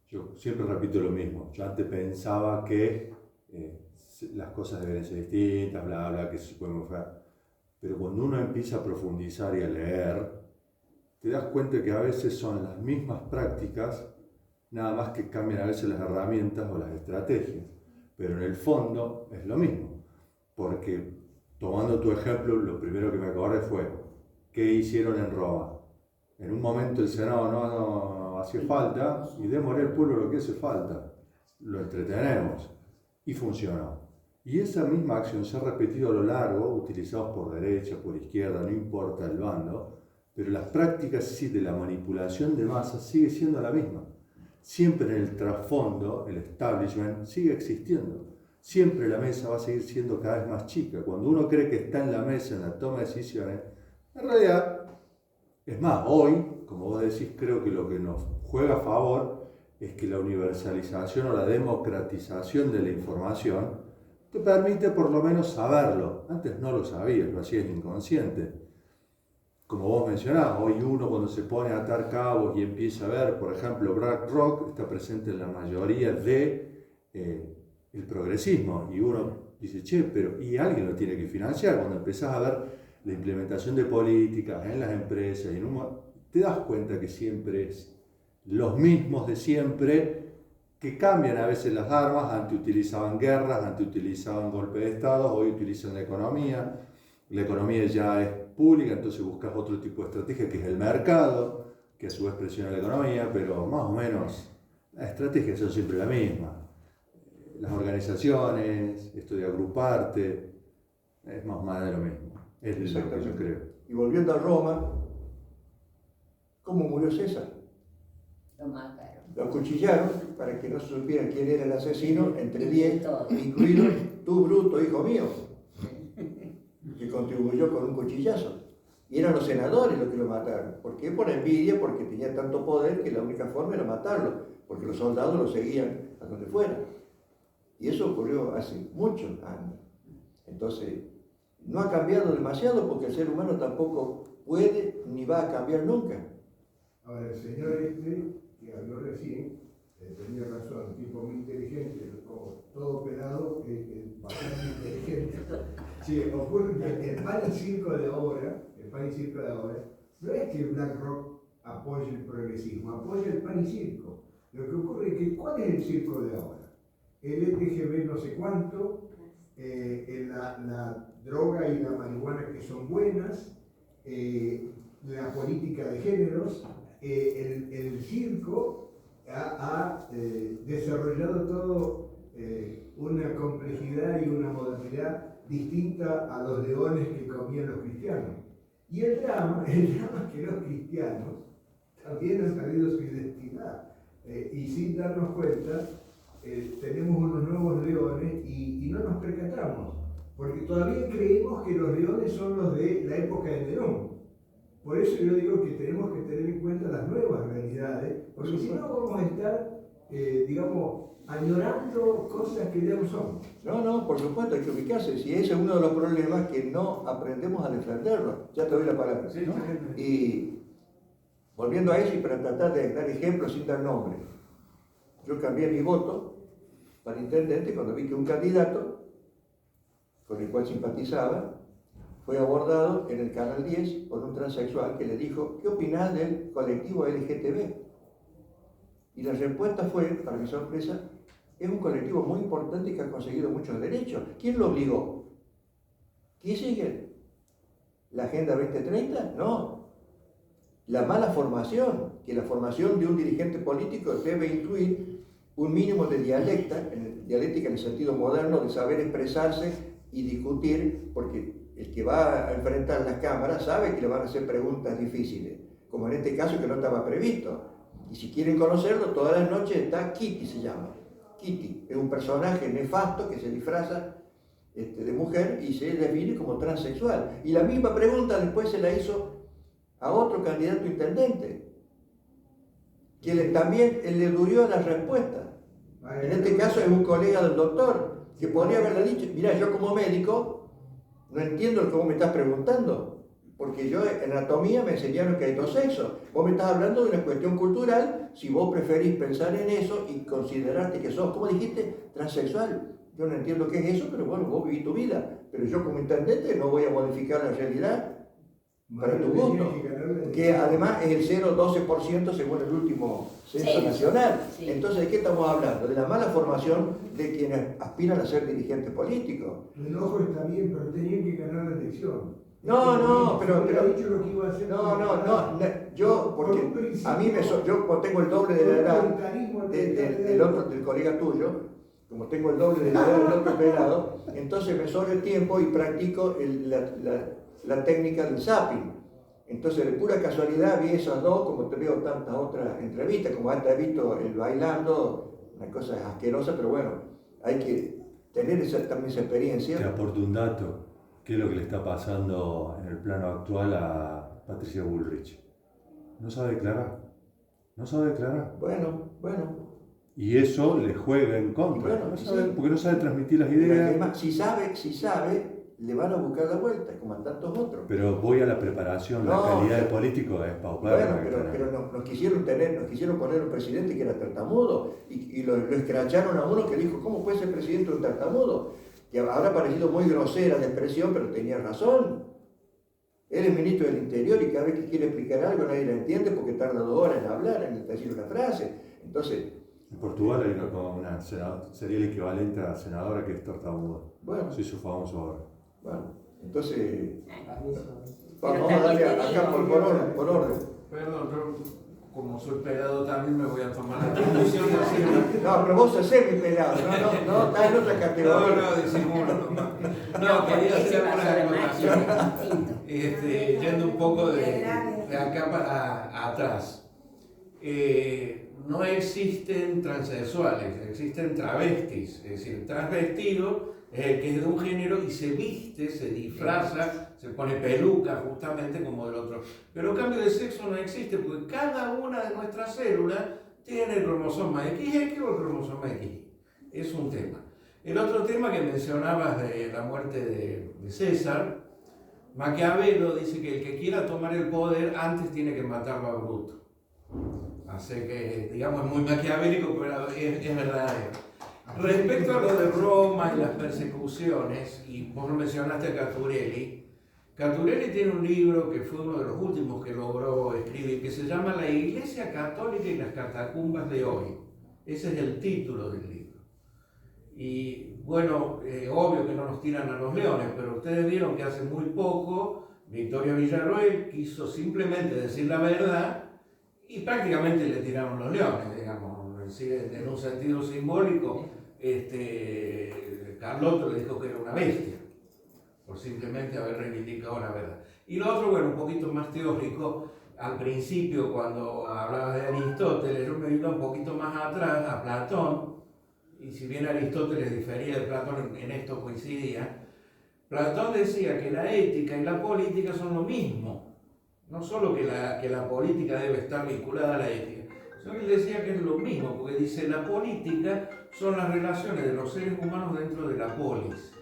Yo siempre repito lo mismo. Yo antes pensaba que las cosas deben ser distintas, bla, bla, que se puede mejorar. Pero cuando uno empieza a profundizar y a leer, te das cuenta que a veces son las mismas prácticas, nada más que cambian a veces las herramientas o las estrategias. Pero en el fondo es lo mismo. Porque, tomando tu ejemplo, lo primero que me acordé fue, ¿qué hicieron en Roma? En un momento el Senado no hacía falta, y démosle al pueblo lo que hace falta. Lo entretenemos. Y funcionó. Y esa misma acción se ha repetido a lo largo, utilizados por derecha, por izquierda, no importa el bando, pero las prácticas sí de la manipulación de masas sigue siendo la misma. Siempre en el trasfondo, el establishment sigue existiendo. Siempre la mesa va a seguir siendo cada vez más chica. Cuando uno cree que está en la mesa, en la toma de decisiones, en realidad, es más, hoy, como vos decís, creo que lo que nos juega a favor es que la universalización o la democratización de la información te permite por lo menos saberlo. Antes no lo sabías, lo hacías inconsciente. Como vos mencionabas, hoy uno cuando se pone a atar cabos y empieza a ver, por ejemplo, BlackRock está presente en la mayoría de el progresismo, y uno dice, che, pero y alguien lo tiene que financiar. Cuando empezás a ver la implementación de políticas en las empresas, y te das cuenta que siempre es los mismos de siempre, que cambian a veces las armas. Antes utilizaban guerras, antes utilizaban golpes de Estado, hoy utilizan la economía ya es pública, entonces buscas otro tipo de estrategia que es el mercado, que a su vez presiona la economía, pero más o menos las estrategias son siempre la misma. Las organizaciones, esto de agruparte, es más o menos lo mismo. Es lo que yo creo. Y volviendo a Roma, ¿cómo murió César? Lo mataron. Lo acuchillaron para que no se supiera quién era el asesino, entre 10, incluido tú, bruto, hijo mío, que contribuyó con un cuchillazo. Y eran los senadores los que lo mataron. ¿Por qué? Por envidia, porque tenía tanto poder que la única forma era matarlo, porque los soldados lo seguían a donde fuera. Y eso ocurrió hace muchos años. Entonces, no ha cambiado demasiado porque el ser humano tampoco puede ni va a cambiar nunca. Ahora, el señor que habló recién, tenía razón, un tipo muy inteligente, como todo pelado, bastante inteligente. Sí, ocurre que el pan y circo de ahora, no es que BlackRock apoye el progresismo, apoya el pan y circo. Lo que ocurre es que, ¿cuál es el circo de ahora? El LGB no sé cuánto, la droga y la marihuana que son buenas, la política de géneros, el circo ha desarrollado todo una complejidad y una modalidad distinta a los leones que comían los cristianos. Y el drama es que los cristianos también han perdido su identidad. Y sin darnos cuenta, tenemos unos nuevos leones y no nos percatamos, porque todavía creemos que los leones son los de la época de Nerón. Por eso yo digo que tenemos que tener en cuenta las nuevas realidades, porque si no vamos a estar, añorando cosas que ya no son. No, por supuesto, hay que ubicarse. Si ese es uno de los problemas, que no aprendemos a defenderlo. Ya te doy la palabra. Sí, ¿no? Y volviendo a eso y para tratar de dar ejemplos sin dar nombre. Yo cambié mi voto para intendente cuando vi que un candidato con el cual simpatizaba fue abordado en el Canal 10 por un transexual que le dijo: ¿qué opinás del colectivo LGTB? Y la respuesta fue, para mi sorpresa: es un colectivo muy importante que ha conseguido muchos derechos. ¿Quién lo obligó? ¿Quién sigue? ¿La Agenda 2030? No. La mala formación, que la formación de un dirigente político debe incluir un mínimo de dialéctica en el sentido moderno, de saber expresarse y discutir, porque el que va a enfrentar las cámaras sabe que le van a hacer preguntas difíciles, como en este caso que no estaba previsto. Y si quieren conocerlo, todas las noches está Kitty, se llama. Kitty es un personaje nefasto que se disfraza de mujer y se define como transexual. Y la misma pregunta después se la hizo a otro candidato a intendente, que también le durió la respuesta. En este caso es un colega del doctor, que podría haberle dicho: mira, yo como médico no entiendo cómo me estás preguntando, porque yo en anatomía me enseñaron que hay dos sexos. Vos me estás hablando de una cuestión cultural, si vos preferís pensar en eso y considerarte que sos, ¿cómo dijiste? Transexual. Yo no entiendo qué es eso, pero bueno, vos vivís tu vida. Pero yo como intendente no voy a modificar la realidad para tu gusto, que además es el 0,12% según el último censo nacional. Sí. Entonces, ¿de qué estamos hablando? De la mala formación de quienes aspiran a ser dirigentes políticos. El enojo está bien, pero tenían que ganar la elección. Pero dicho lo que iba a hacer. yo, porque a mí yo como tengo el doble de la edad del colega tuyo, como tengo el doble de la edad del otro pelado, entonces me sobra el tiempo y practico la técnica del zapping. Entonces, de pura casualidad vi esas dos, como te veo tantas otras entrevistas, como hasta he visto el bailando, una cosa asquerosa, pero bueno, hay que tener también esa experiencia. Te aporto un dato. ¿Qué es lo que le está pasando en el plano actual a Patricia Bullrich? No sabe declarar. No sabe declarar. Bueno. Y eso le juega en contra. Bueno, porque no sabe transmitir las ideas. Además, si sabe, le van a buscar la vuelta, como a tantos otros. Pero voy a la preparación, la calidad de político es paupérrima. Bueno, pero nos quisieron poner un presidente que era tartamudo y lo escracharon a uno que dijo: ¿cómo puede ser presidente un tartamudo? Que habrá parecido muy grosera la expresión, pero tenía razón. Él es ministro del Interior y cada vez que quiere explicar algo nadie lo entiende porque tarda 2 horas en hablar, en decir una frase. Entonces, en Portugal hay una senadora, sería el equivalente a senadora que es tartamuda. Bueno. Se hizo famoso ahora. Bueno, entonces Pero vamos a darle también acá por orden. Perdón, yo como soy pelado también me voy a tomar la atribución de hacer No, pero vos sos semi-pelado, no, estás en otra categoría. No, disimulo. No, quería hacer una acotación. Yendo un poco de acá para atrás. no existen transexuales, existen travestis, es decir, transvestido es el que es de un género y se viste, se disfraza, se pone peluca justamente como del otro. Pero cambio de sexo no existe porque cada una de nuestras células tiene el cromosoma XX o el cromosoma XY. Es un tema. El otro tema que mencionabas de la muerte de César, Maquiavelo dice que el que quiera tomar el poder antes tiene que matarlo a Bruto. Así que, digamos, es muy maquiavélico, pero es verdadero. Respecto a lo de Roma y las persecuciones, y vos lo mencionaste a Caturelli, Caturelli tiene un libro que fue uno de los últimos que logró escribir, que se llama La Iglesia Católica y las Catacumbas de hoy. Ese es el título del libro. Y bueno, obvio que no nos tiran a los leones, pero ustedes vieron que hace muy poco Victoria Villarroel quiso simplemente decir la verdad y prácticamente le tiraron los leones, digamos. En un sentido simbólico, Carlotto le dijo que era una bestia, por simplemente haber reivindicado la verdad. Y lo otro, bueno, un poquito más teórico, al principio cuando hablaba de Aristóteles, yo me iba un poquito más atrás a Platón, y si bien Aristóteles difería de Platón, en esto coincidía. Platón decía que la ética y la política son lo mismo, no solo que la política debe estar vinculada a la ética, sino que él decía que es lo mismo, porque dice la política son las relaciones de los seres humanos dentro de la polis,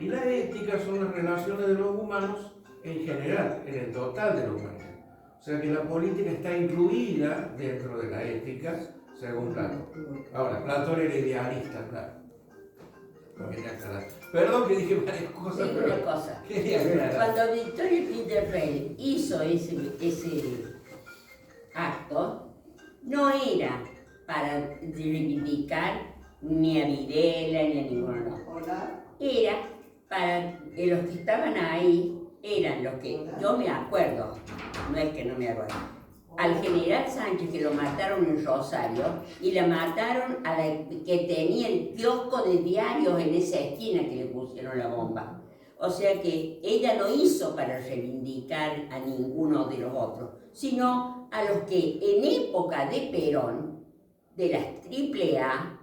y la ética son las relaciones de los humanos en general, en el total de la humanidad. O sea que la política está incluida dentro de la ética, según Platón. Ahora, Platón era idealista, claro. Perdón que dije varias cosas, Sí, pero una cosa. quería aclarar. Cuando Victoria Villarroel hizo ese acto, no era para reivindicar ni a Videla ni a ninguno. Era para que los que estaban ahí eran los que, yo me acuerdo, no es que no me acuerdo, al general Sánchez que lo mataron en Rosario y la mataron a la que tenía el kiosco de diarios en esa esquina que le pusieron la bomba. O sea que ella no hizo para reivindicar a ninguno de los otros, sino a los que en época de Perón, de las AAA,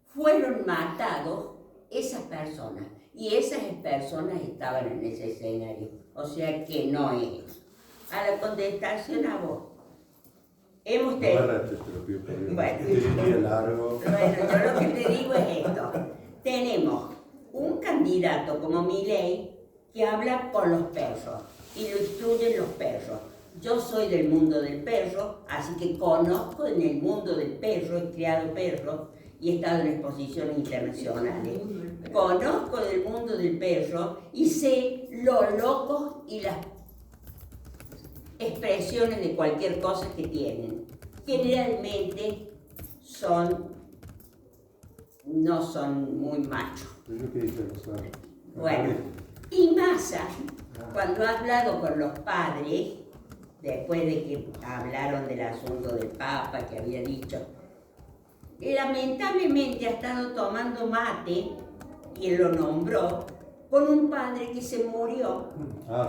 fueron matados esas personas. Y esas personas estaban en ese escenario. O sea que no es. A la contestación a vos. Hemos tenido... Bueno, yo lo que te digo es esto. Tenemos un candidato como Milei que habla con los perros y lo instruyen los perros. Yo soy del mundo del perro, así que conozco en el mundo del perro, he criado perros y he estado en exposiciones internacionales. Conozco del mundo del perro y sé los locos y las expresiones de cualquier cosa que tienen. Generalmente no son muy machos. Bueno, y Massa, cuando ha hablado con los padres, después de que hablaron del asunto del Papa que había dicho, lamentablemente ha estado tomando mate, y él lo nombró, con un padre que se murió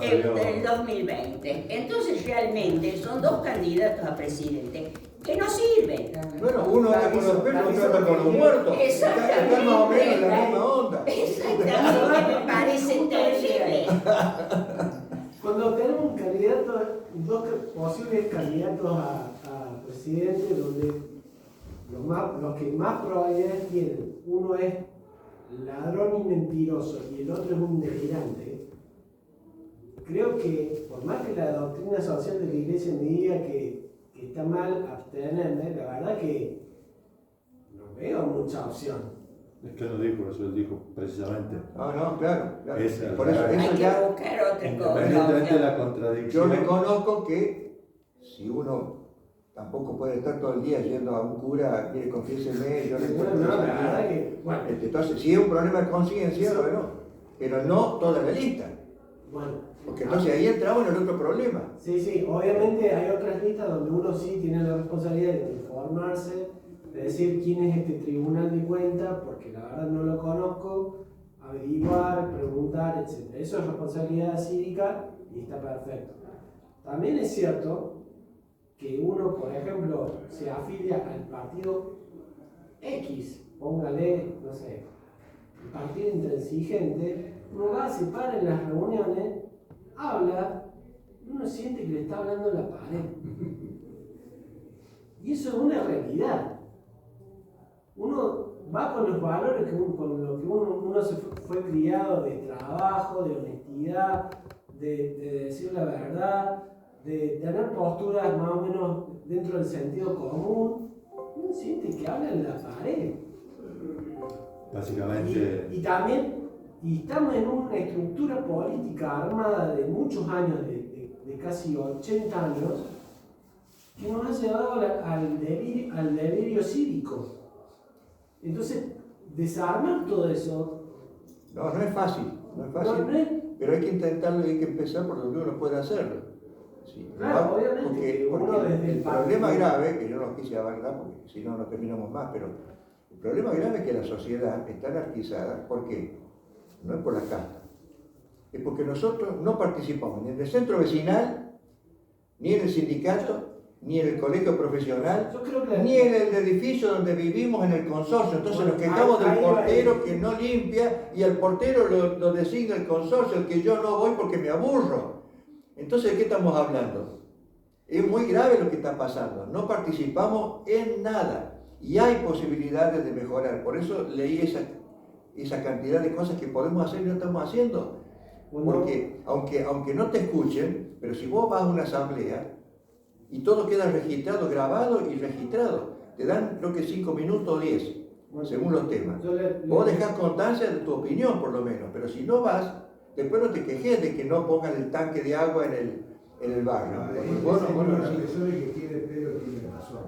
en el 2020. Entonces realmente son dos candidatos a presidente que no sirven. Bueno, uno habla con los perros y otro habla con los muertos. Exactamente. Está más o menos en la misma onda. Exactamente, me parece terrible. Cuando tenemos un candidato, dos posibles candidatos a presidente, donde los que más probabilidades tienen, uno es ladrón y mentiroso y el otro es un delirante, creo que por más que la doctrina social de la iglesia me diga que está mal abstenerme, la verdad que no veo mucha opción. Es que él no dijo eso, él dijo precisamente. No, claro. Esa, Por eso, Hay eso que ya, buscar otra Independientemente de la cosa. contradicción. yo reconozco que si uno tampoco puede estar todo el día yendo a un cura, mire, confiéseme, yo le Bueno, no, la verdad que, bueno, Entonces, si es un problema de conciencia, bueno, pero no toda la lista. bueno. Porque entonces ahí entramos en el otro problema. Sí, obviamente hay otras listas donde uno sí tiene la responsabilidad de informarse, de decir quién es este tribunal de cuentas, porque la verdad no lo conozco, averiguar, preguntar, etc. Eso es responsabilidad cívica y está perfecto. También es cierto que uno, por ejemplo, se afilia al partido X, póngale, no sé, el partido intransigente, uno va, se para en las reuniones, habla, y uno siente que le está hablando a la pared. Y eso es una realidad. Uno va con los valores con lo que uno se fue criado, de trabajo, de honestidad, de decir la verdad, de tener posturas más o menos dentro del sentido común. Uno siente que habla en la pared. Básicamente, Y también, estamos en una estructura política armada de muchos años, de casi 80 años, que nos ha llevado al delirio cívico. Entonces, desarmar todo eso. No, no es fácil, pero hay que intentarlo y hay que empezar por donde uno puede hacerlo. Sí, Claro, obviamente. Porque el problema grave, que yo no quise hablar porque si no, no terminamos más, pero el problema grave es que la sociedad está anarquizada. ¿Por qué? No es por la casta, es porque nosotros no participamos ni en el centro vecinal, ni en el sindicato, ni en el colegio profesional, ni en el edificio donde vivimos en el consorcio. Entonces nos quejamos del portero que no limpia y el portero lo designa el consorcio, el que yo no voy porque me aburro. Entonces, ¿de qué estamos hablando? Es muy grave lo que está pasando. No participamos en nada y hay posibilidades de mejorar. Por eso leí esa cantidad de cosas que podemos hacer y no estamos haciendo. Porque aunque no te escuchen, pero si vos vas a una asamblea y todo queda registrado, grabado y registrado, te dan creo que 5 minutos o 10, según los temas. Vos dejás constancia de tu opinión por lo menos, pero si no vas, después no te quejes de que no pongan el tanque de agua en el barrio. La persona que tiene pelo tiene razón.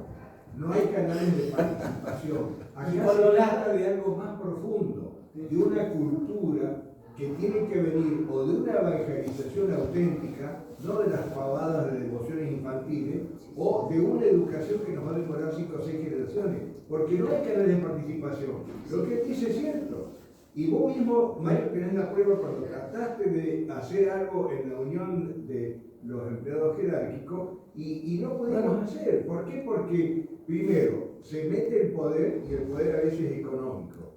No hay canales de participación. Acá se trata de algo más profundo, de una cultura que tiene que venir o de una evangelización auténtica, no de las pavadas de devociones infantiles, o de una educación que nos va a demorar 5 o 6 generaciones, porque no hay canales de participación. Lo que dice es cierto. Y vos mismo, Mario, tenés la prueba cuando trataste de hacer algo en la unión de los empleados jerárquicos y no pudimos hacer. ¿Por qué? Porque, primero, se mete el poder y el poder a veces es económico,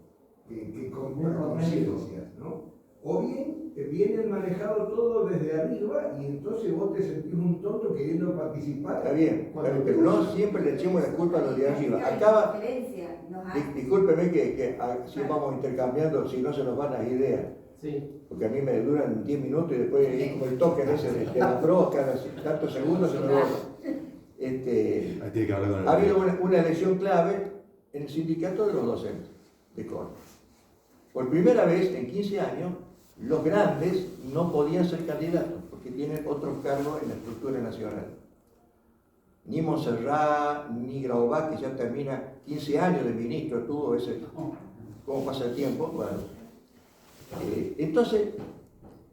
que compra conciencias, ¿no? O bien viene manejado todo desde arriba y entonces vos te sentís un tonto queriendo participar. Está bien, pero no siempre le echemos la culpa a los de arriba. Acaba, discúlpeme que así vamos intercambiando, si no se nos van las ideas. Sí. Porque a mí me duran 10 minutos y después es como el toque ese de la pro, cada tantos segundos se me borra. Ha habido una elección clave en el sindicato de los docentes de Córdoba. Por primera vez en 15 años, los grandes no podían ser candidatos porque tienen otros cargos en la estructura nacional. Ni Montserrat, ni Graubach, que ya termina 15 años de ministro, tuvo ese, ¿cómo pasa el tiempo? Bueno, entonces,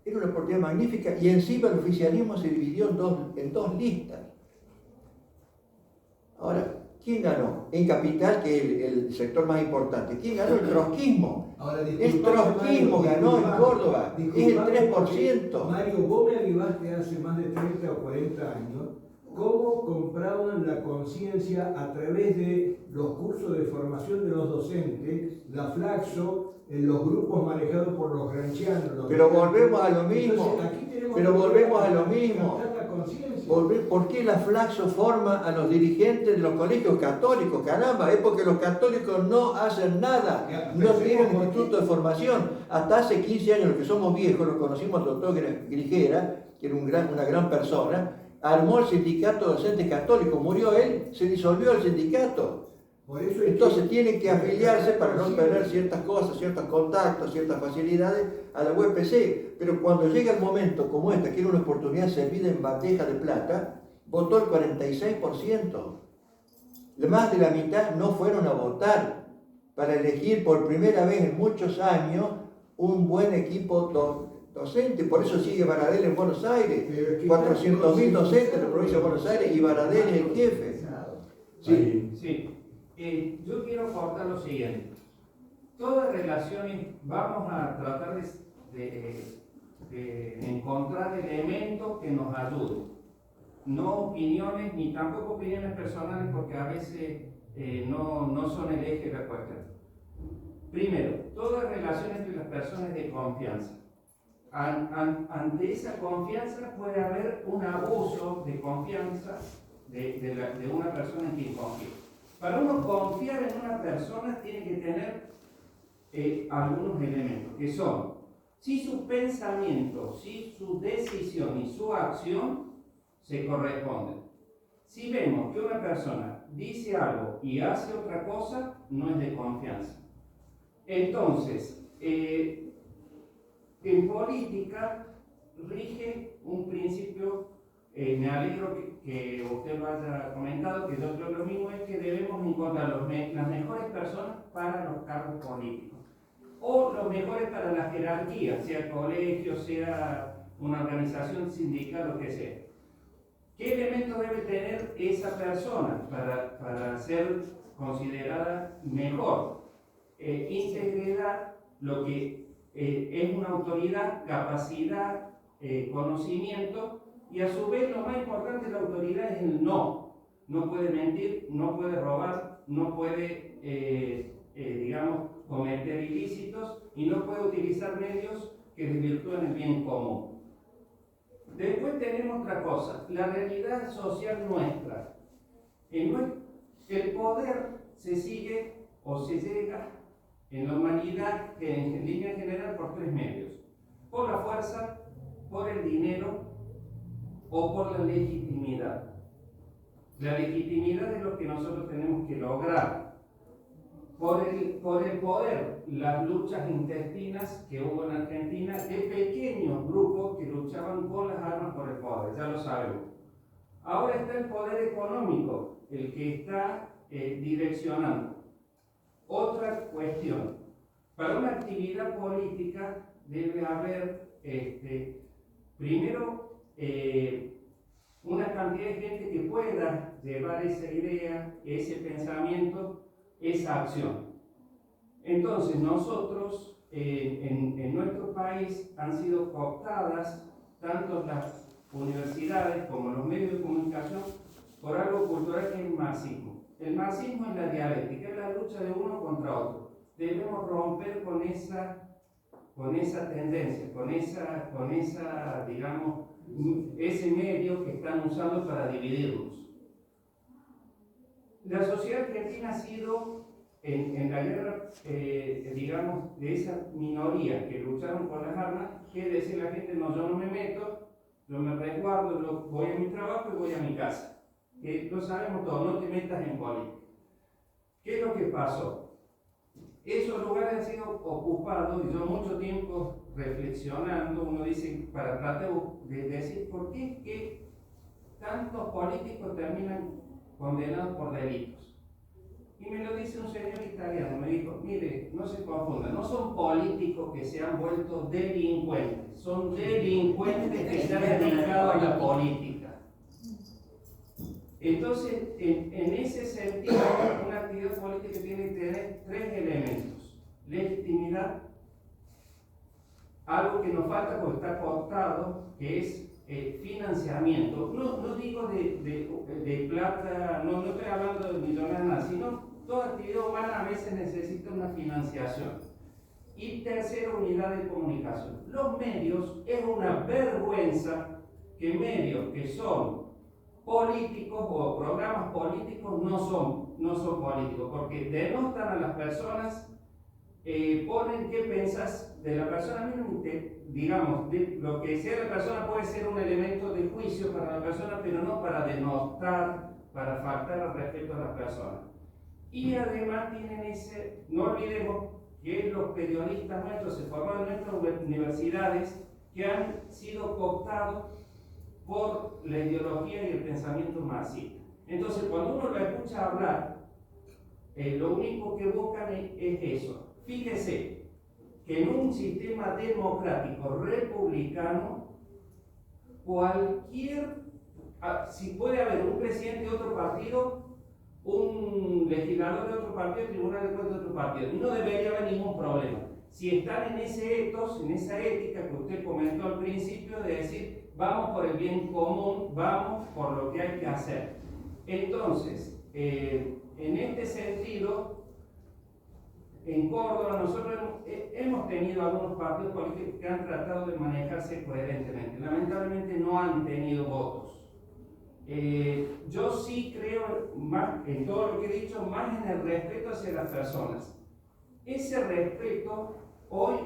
era una oportunidad magnífica y encima el oficialismo se dividió en dos listas. Ahora, ¿quién ganó? En Capital, que es el sector más importante. ¿Quién ganó? El trotskismo. Ahora, el trotskismo ganó en Córdoba. Es el 3%. Mario, vos me avivaste hace más de 30 o 40 años cómo compraban la conciencia a través de los cursos de formación de los docentes, la Flaxo, en los grupos manejados por los granchianos. Pero volvemos a lo mismo. ¿Por qué la Flaxo forma a los dirigentes de los colegios católicos? Caramba, es porque los católicos no hacen nada, no tienen instituto de formación. Hasta hace 15 años, los que somos viejos, lo conocimos al doctor Grigera, que era una gran persona, armó el sindicato de docentes católicos, murió él, se disolvió el sindicato. Entonces tienen que afiliarse para no perder ciertas cosas, ciertos contactos, ciertas facilidades a la UPC. Pero cuando llega el momento como esta, que era una oportunidad servida en bandeja de plata, votó el 46%. Más de la mitad no fueron a votar para elegir por primera vez en muchos años un buen equipo docente. Por eso sigue Baradel en Buenos Aires, 400.000 docentes en la provincia de Buenos Aires y Baradel es el jefe. Sí. Yo quiero aportar lo siguiente. Todas relaciones vamos a tratar de encontrar elementos que nos ayuden. no opiniones ni tampoco opiniones personales, porque a veces no son el eje de la cuestión. Primero, toda relación entre las personas es de confianza. Ante esa confianza puede haber un abuso de confianza de una persona en quien confía. Para uno confiar en una persona tiene que tener algunos elementos, que son si su pensamiento, si su decisión y su acción se corresponden. Si vemos que una persona dice algo y hace otra cosa, no es de confianza. Entonces, en política rige un principio, me alegro que usted lo haya comentado, que yo creo lo mismo, es que debemos encontrar las mejores personas para los cargos políticos, o los mejores para la jerarquía, sea colegio, sea una organización sindical, lo que sea. ¿Qué elementos debe tener esa persona para ser considerada mejor? Integridad, lo que es una autoridad, capacidad, conocimiento, y a su vez lo más importante de la autoridad es el no. No puede mentir, no puede robar, no puede, digamos, cometer ilícitos y no puede utilizar medios que desvirtúen el bien común. Después tenemos otra cosa, la realidad social nuestra. El poder se sigue o se llega en la humanidad, en línea general, por tres medios: por la fuerza, por el dinero o por la legitimidad. La legitimidad es lo que nosotros tenemos que lograr. Por el poder, las luchas intestinas que hubo en Argentina, de pequeños grupos que luchaban con las armas por el poder, ya lo sabemos. Ahora está el poder económico, el que está direccionando. Otra cuestión, para una actividad política debe haber, primero, una cantidad de gente que pueda llevar esa idea, ese pensamiento, esa acción. Entonces nosotros, en nuestro país, han sido cooptadas tanto las universidades como los medios de comunicación por algo cultural que es el marxismo. El marxismo es la dialéctica, es la lucha de uno contra otro. Debemos romper con esa tendencia, con esa, digamos, ese medio que están usando para dividirnos. La sociedad argentina ha sido, en la guerra, digamos, de esa minoría que lucharon por las armas, quiere decir la gente: no, yo no me meto, yo me resguardo, yo voy a mi trabajo y voy a mi casa. Que lo sabemos todos, no te metas en política. ¿Qué es lo que pasó? Esos lugares han sido ocupados, y yo mucho tiempo reflexionando, uno dice, para tratar de decir por qué es que tantos políticos terminan condenados por delitos. Y me lo dice un señor italiano, me dijo: mire, no se confunda, no son políticos que se han vuelto delincuentes, son delincuentes que se han dedicado a la política. Entonces, en ese sentido, una actividad política tiene que tener tres elementos: legitimidad, algo que nos falta porque está cooptado, que es financiamiento. No digo de plata, no estoy hablando de millonarios, sino toda actividad humana a veces necesita una financiación. Y tercero, unidad de comunicación. Los medios, es una vergüenza que medios que son políticos o programas políticos no son políticos, porque denostan a las personas, ponen qué pensás de la persona misma, digamos, lo que sea la persona puede ser un elemento de juicio para la persona, pero no para denostar, para faltar al respeto a la persona. Y además tienen no olvidemos que los periodistas nuestros se formaron en nuestras universidades, que han sido cooptados por la ideología y el pensamiento marxista. Entonces, cuando uno lo escucha hablar, lo único que buscan es eso. Fíjese que en un sistema democrático republicano, si puede haber un presidente de otro partido, un legislador de otro partido, tribunal de cuentas de otro partido, no debería haber ningún problema. si están en ese ethos, en esa ética que usted comentó al principio de decir, vamos por el bien común, vamos por lo que hay que hacer. Entonces, en este sentido, en Córdoba nosotros hemos tenido algunos partidos políticos que han tratado de manejarse coherentemente. Lamentablemente no han tenido votos. Yo sí creo, más en todo lo que he dicho, más en el respeto hacia las personas. Ese respeto, hoy,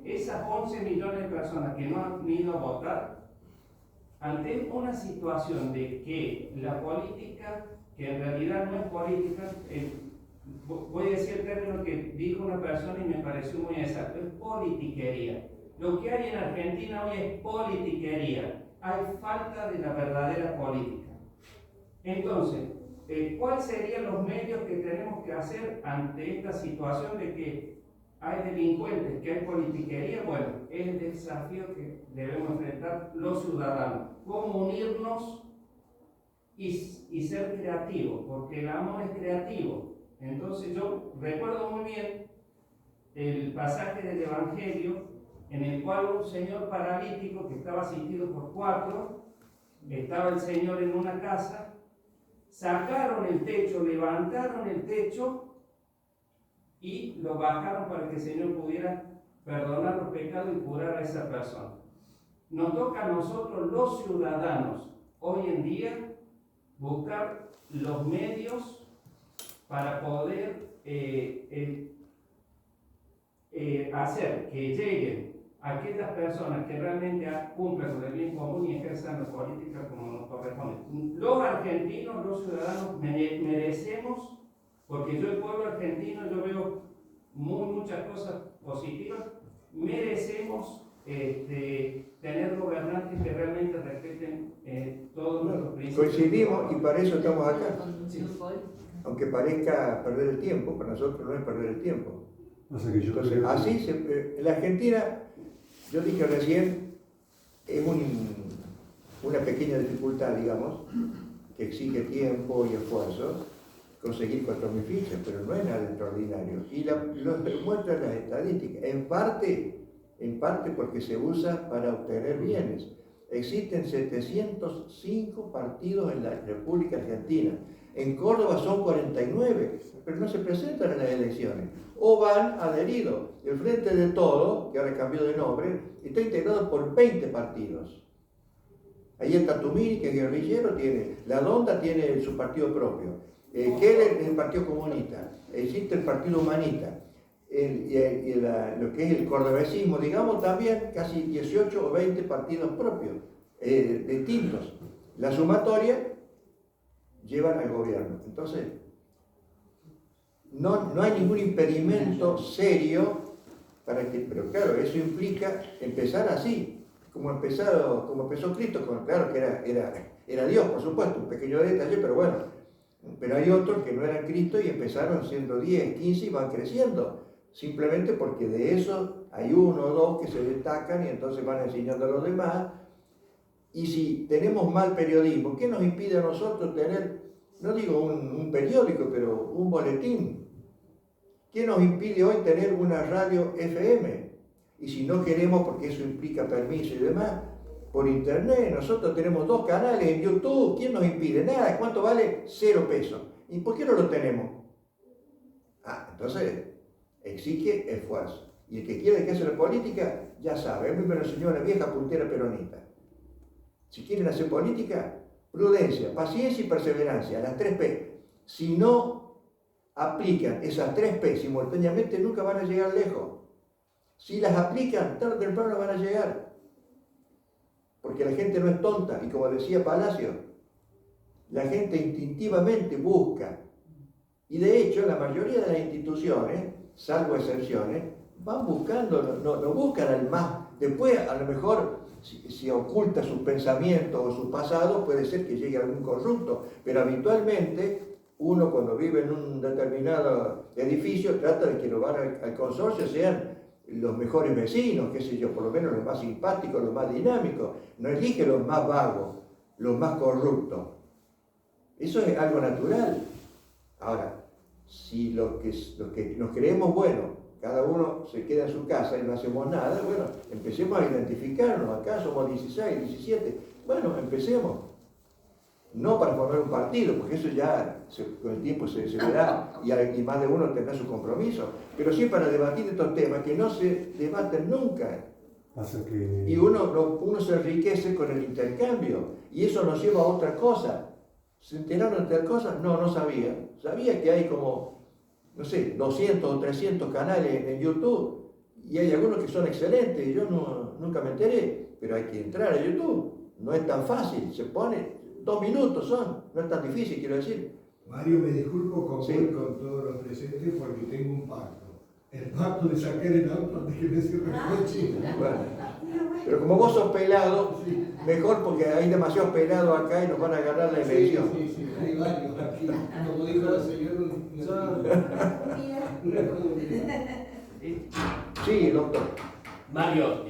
esas 11 millones de personas que no han ido a votar, ante una situación de que la política, que en realidad no es política, voy a decir el término que dijo una persona y me pareció muy exacto, es politiquería. Lo que hay en Argentina hoy es politiquería. Hay falta de la verdadera política. Entonces, ¿cuáles serían los medios que tenemos que hacer ante esta situación de que hay delincuentes, que hay politiquería? Bueno, es el desafío que debemos enfrentar los ciudadanos. ¿Cómo unirnos y ser creativos? Porque el amor es creativo. Entonces yo recuerdo muy bien el pasaje del Evangelio en el cual un señor paralítico que estaba asistido por 4, estaba el Señor en una casa, sacaron el techo, levantaron el techo y lo bajaron para que el Señor pudiera perdonar los pecados y curar a esa persona. Nos toca a nosotros los ciudadanos hoy en día buscar los medios para poder hacer que lleguen aquellas personas que realmente cumplan con el bien común y ejerzan la política como nos corresponde. Los argentinos, los ciudadanos, merecemos, porque yo el pueblo argentino, yo veo muchas cosas positivas, merecemos tener gobernantes que realmente respeten todos nuestros principios. Coincidimos y para eso estamos acá. Sí. Aunque parezca perder el tiempo, para nosotros no es perder el tiempo. O sea que yo Entonces, creo que- así en la Argentina, yo dije recién, es una pequeña dificultad, digamos, que exige tiempo y esfuerzo, conseguir 4.000 fichas, pero no es nada extraordinario. Y lo demuestran las estadísticas, en parte porque se usa para obtener bienes. Existen 705 partidos en la República Argentina. En Córdoba son 49, pero no se presentan en las elecciones. O van adheridos. El Frente de Todo, que ahora cambió de nombre, está integrado por 20 partidos. Ahí está Tumiri, que es guerrillero, La Donda tiene su partido propio. Keller es el Partido Comunista. Existe el Partido Humanista. Lo que es el cordobesismo, digamos, también casi 18 o 20 partidos propios, distintos. La sumatoria llevan al gobierno. Entonces, no hay ningún impedimento serio para que, pero claro, eso implica empezar así, como empezó Cristo, claro que era Dios, por supuesto, un pequeño detalle, pero bueno, pero hay otros que no eran Cristo y empezaron siendo 10, 15 y van creciendo, simplemente porque de eso hay 1 o 2 que se destacan y entonces van enseñando a los demás. Y si tenemos mal periodismo, ¿qué nos impide a nosotros tener, no digo un periódico, pero un boletín? ¿Qué nos impide hoy tener una radio FM? Y si no queremos, porque eso implica permiso y demás, por internet, nosotros tenemos 2 canales en YouTube, ¿quién nos impide? Nada, ¿cuánto vale? 0 pesos. ¿Y por qué no lo tenemos? Entonces, exige esfuerzo. Y el que quiere que hace la política, ya sabe, a mí me lo enseñó una vieja puntera peronista. Si quieren hacer política, prudencia, paciencia y perseverancia, las 3 P. Si no aplican esas 3 P simultáneamente, nunca van a llegar lejos. Si las aplican, tarde o temprano van a llegar. Porque la gente no es tonta, y como decía Palacio, la gente instintivamente busca. Y de hecho, la mayoría de las instituciones, salvo excepciones, van buscando, no buscan al más. Después, a lo mejor, si oculta sus pensamientos o su pasado, puede ser que llegue algún corrupto, pero habitualmente uno cuando vive en un determinado edificio trata de que los van al consorcio sean los mejores vecinos, qué sé yo, por lo menos los más simpáticos, los más dinámicos, no elige los más vagos, los más corruptos. Eso es algo natural. Ahora, si los que nos creemos buenos cada uno se queda en su casa y no hacemos nada, bueno, empecemos a identificarnos, acá somos 16, 17, bueno, empecemos. No para formar un partido, porque eso ya con el tiempo se verá y más de uno tendrá su compromiso, pero sí para debatir estos temas que no se debaten nunca. Pasa que... Y uno se enriquece con el intercambio y eso nos lleva a otra cosa. ¿Se enteraron de tal cosa? No sabía. Sabía que hay como, no sé, 200 o 300 canales en YouTube y hay algunos que son excelentes y yo nunca me enteré, pero hay que entrar a YouTube. No es tan fácil, se pone, 2 minutos son, no es tan difícil, quiero decir. Mario, me disculpo con Sí. vos y con todos los presentes porque tengo un pacto. El pacto de sacar el auto antes que me cierre el coche. Bueno, pero como vos sos pelado, mejor porque hay demasiados pelados acá y nos van a agarrar la elección. Sí, hay varios aquí. Como dijo la señora, una comunidad. Sí, doctor. Mario,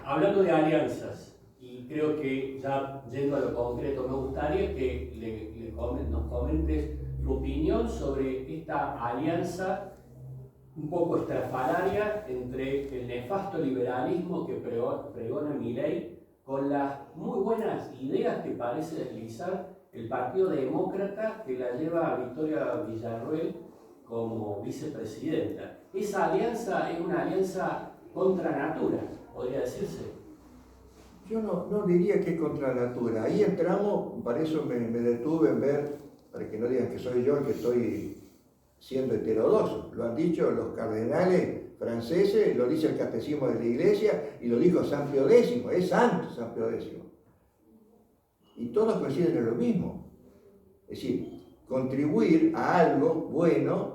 hablando de alianzas, y creo que ya yendo a lo concreto, me gustaría que nos comentes tu opinión sobre esta alianza un poco estrafalaria entre el nefasto liberalismo que pregona Milei con las muy buenas ideas que parece deslizar el Partido Demócrata que la lleva a Victoria Villarruel como vicepresidenta. Esa alianza es una alianza contra natura, podría decirse. Yo no diría que es contra natura. Ahí entramos, para eso me detuve en ver, para que no digan que soy yo el que estoy siendo heterodoxo. Lo han dicho los cardenales franceses, lo dice el catecismo de la Iglesia y lo dijo San Pío X, es santo San Pío X. Y todos coinciden en lo mismo. Es decir, contribuir a algo bueno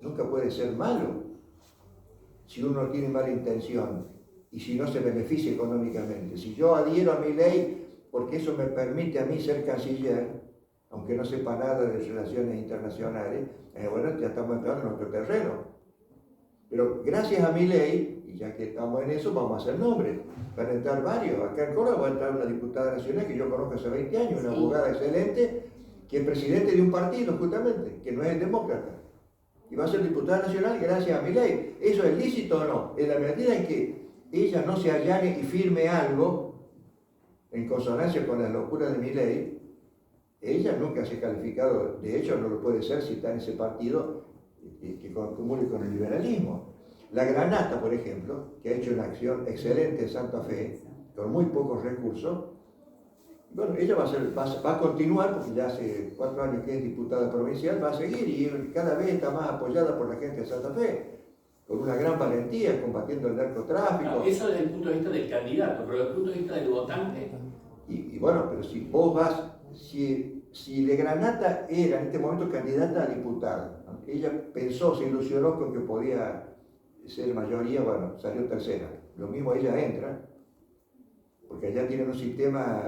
nunca puede ser malo si uno no tiene mala intención y si no se beneficia económicamente. Si yo adhiero a mi ley porque eso me permite a mí ser canciller, aunque no sepa nada de relaciones internacionales, bueno, ya estamos entrando en nuestro terreno. Pero gracias a mi ley, y ya que estamos en eso, vamos a hacer nombres. Van a entrar varios. Acá en Córdoba va a entrar una diputada nacional que yo conozco hace 20 años, una abogada excelente, que es presidente de un partido justamente, que no es el demócrata. Y va a ser diputada nacional gracias a mi ley. ¿Eso es lícito o no? En la medida en que ella no se allane y firme algo en consonancia con la locura de mi ley, ella nunca se ha calificado, de hecho no lo puede ser si está en ese partido que comulgue con el liberalismo. La Granata, por ejemplo, que ha hecho una acción excelente en Santa Fe, con muy pocos recursos, bueno, ella va a continuar, porque ya hace 4 años que es diputada provincial, va a seguir y cada vez está más apoyada por la gente de Santa Fe, con una gran valentía, combatiendo el narcotráfico. Claro, eso desde el punto de vista del candidato, pero desde el punto de vista del votante. Y bueno, pero si vos vas, si de Granata era en este momento candidata a diputada, ¿no? Ella pensó, se ilusionó con que podía ser mayoría, bueno, salió tercera. Lo mismo ella entra, porque allá tienen un sistema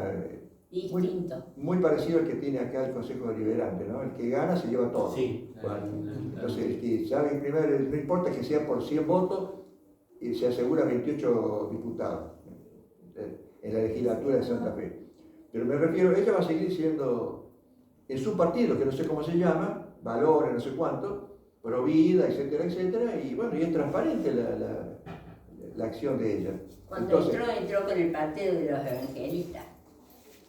distinto. muy parecido al que tiene acá el Consejo Deliberante, ¿no? El que gana se lleva todo. Sí. Bueno, entonces, el que sale primero, no importa que sea por 100 votos, y se asegura 28 diputados en la legislatura de Santa Fe. Pero me refiero, ella va a seguir siendo, en su partido, que no sé cómo se llama, Valores, no sé cuánto, Provida, etcétera, etcétera, y bueno, y es transparente la acción de ella. Cuando Entonces, entró con el partido de los evangelistas.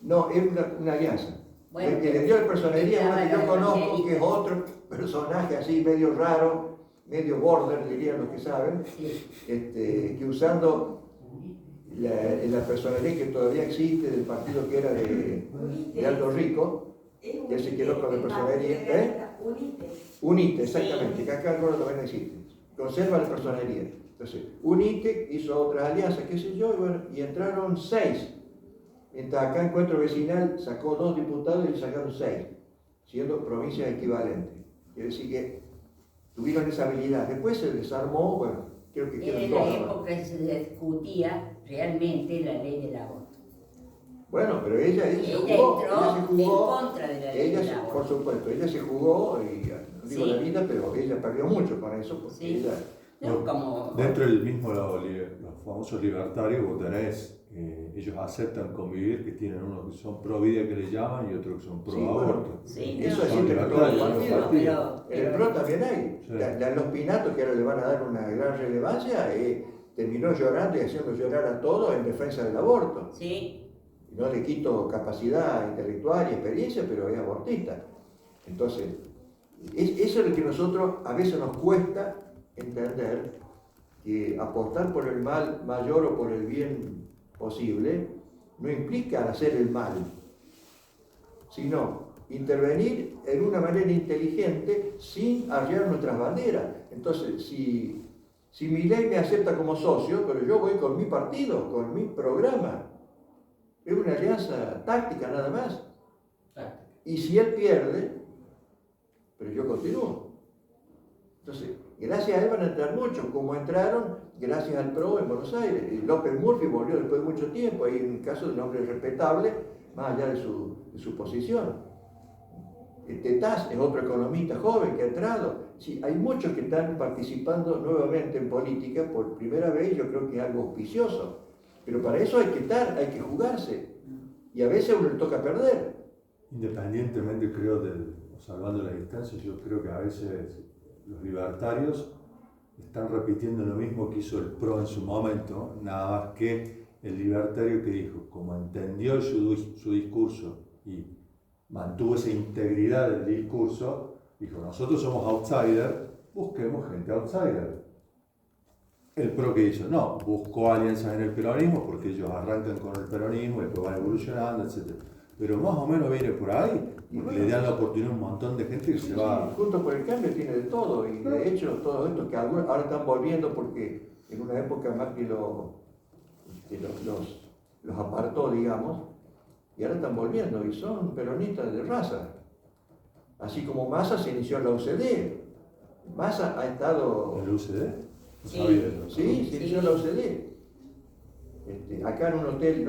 no, es una alianza. Bueno, El que le dio la personería es uno que yo los conozco, evangelistas. que es otro personaje así, medio raro, medio border, dirían los que saben, Sí. que usando la personalidad que todavía existe del partido que era de Aldo Rico, él se quedó con la personería. UNITE, exactamente, que acá en Córdoba también existe. Conserva la personería. Entonces, UNITE hizo otras alianzas, qué sé yo, y bueno, y entraron 6. Mientras acá Encuentro Vecinal sacó 2 diputados y le sacaron 6, siendo provincias equivalentes. Quiere decir que tuvieron esa habilidad. Después se desarmó, bueno, creo que quedan En la todas. época se discutía realmente la ley del aborto. Bueno, pero ella se Ella jugó, entró ella se jugó, en contra de la ley ella del se- aborto. por supuesto, ella se jugó, y no digo Sí. la vida, pero ella perdió mucho con eso, porque Sí. ella ¿no? Como, Dentro del mismo, los famosos libertarios, Botarés, ellos aceptan convivir, que tienen unos que son pro vida que le llaman y otros que son pro Sí, aborto. bueno, sí, eso no, existe en todos los partidos. pero- En el PRO también hay. Sí. Los Pinatos, que ahora le van a dar una gran relevancia, terminó llorando y haciendo llorar a todos en defensa del aborto. sí, No le quito capacidad intelectual y experiencia, pero es abortista. Entonces, eso es lo que nosotros a veces nos cuesta entender, que apostar por el mal mayor o por el bien posible no implica hacer el mal, sino intervenir en una manera inteligente sin arriar nuestras banderas. Entonces, si Milei me acepta como socio, pero yo voy con mi partido, con mi programa, es una alianza táctica nada más. Y si él pierde, pero yo continúo. Entonces, gracias a él van a entrar muchos, como entraron gracias al PRO en Buenos Aires. Y López Murphy volvió después de mucho tiempo, ahí en el caso de un hombre respetable, más allá de su posición. Tetaz es otro economista joven que ha entrado. Sí, hay muchos que están participando nuevamente en política por primera vez, yo creo que es algo auspicioso. Pero para eso hay que estar, hay que jugarse. Y a veces a uno le toca perder. Independientemente, creo, salvando la distancia, yo creo que a veces los libertarios están repitiendo lo mismo que hizo el PRO en su momento, nada más que el libertario que dijo, como entendió su discurso y mantuvo esa integridad del discurso, dijo, nosotros somos outsiders, busquemos gente outsider. El PRO que hizo, no, buscó alianzas en el peronismo porque ellos arrancan con el peronismo y después van evolucionando, etc. Pero más o menos viene por ahí, Y porque bueno, le dan la oportunidad a un montón de gente que se va. Juntos por el Cambio tiene de todo, y de hecho todos estos que ahora están volviendo porque en una época Macri los apartó, digamos, y ahora están volviendo y son peronistas de raza. Así como Massa se inició en la UCD. Massa ha estado... ¿En el UCD? No Sí. sabía eso. Sí, se inició en la UCD. Acá en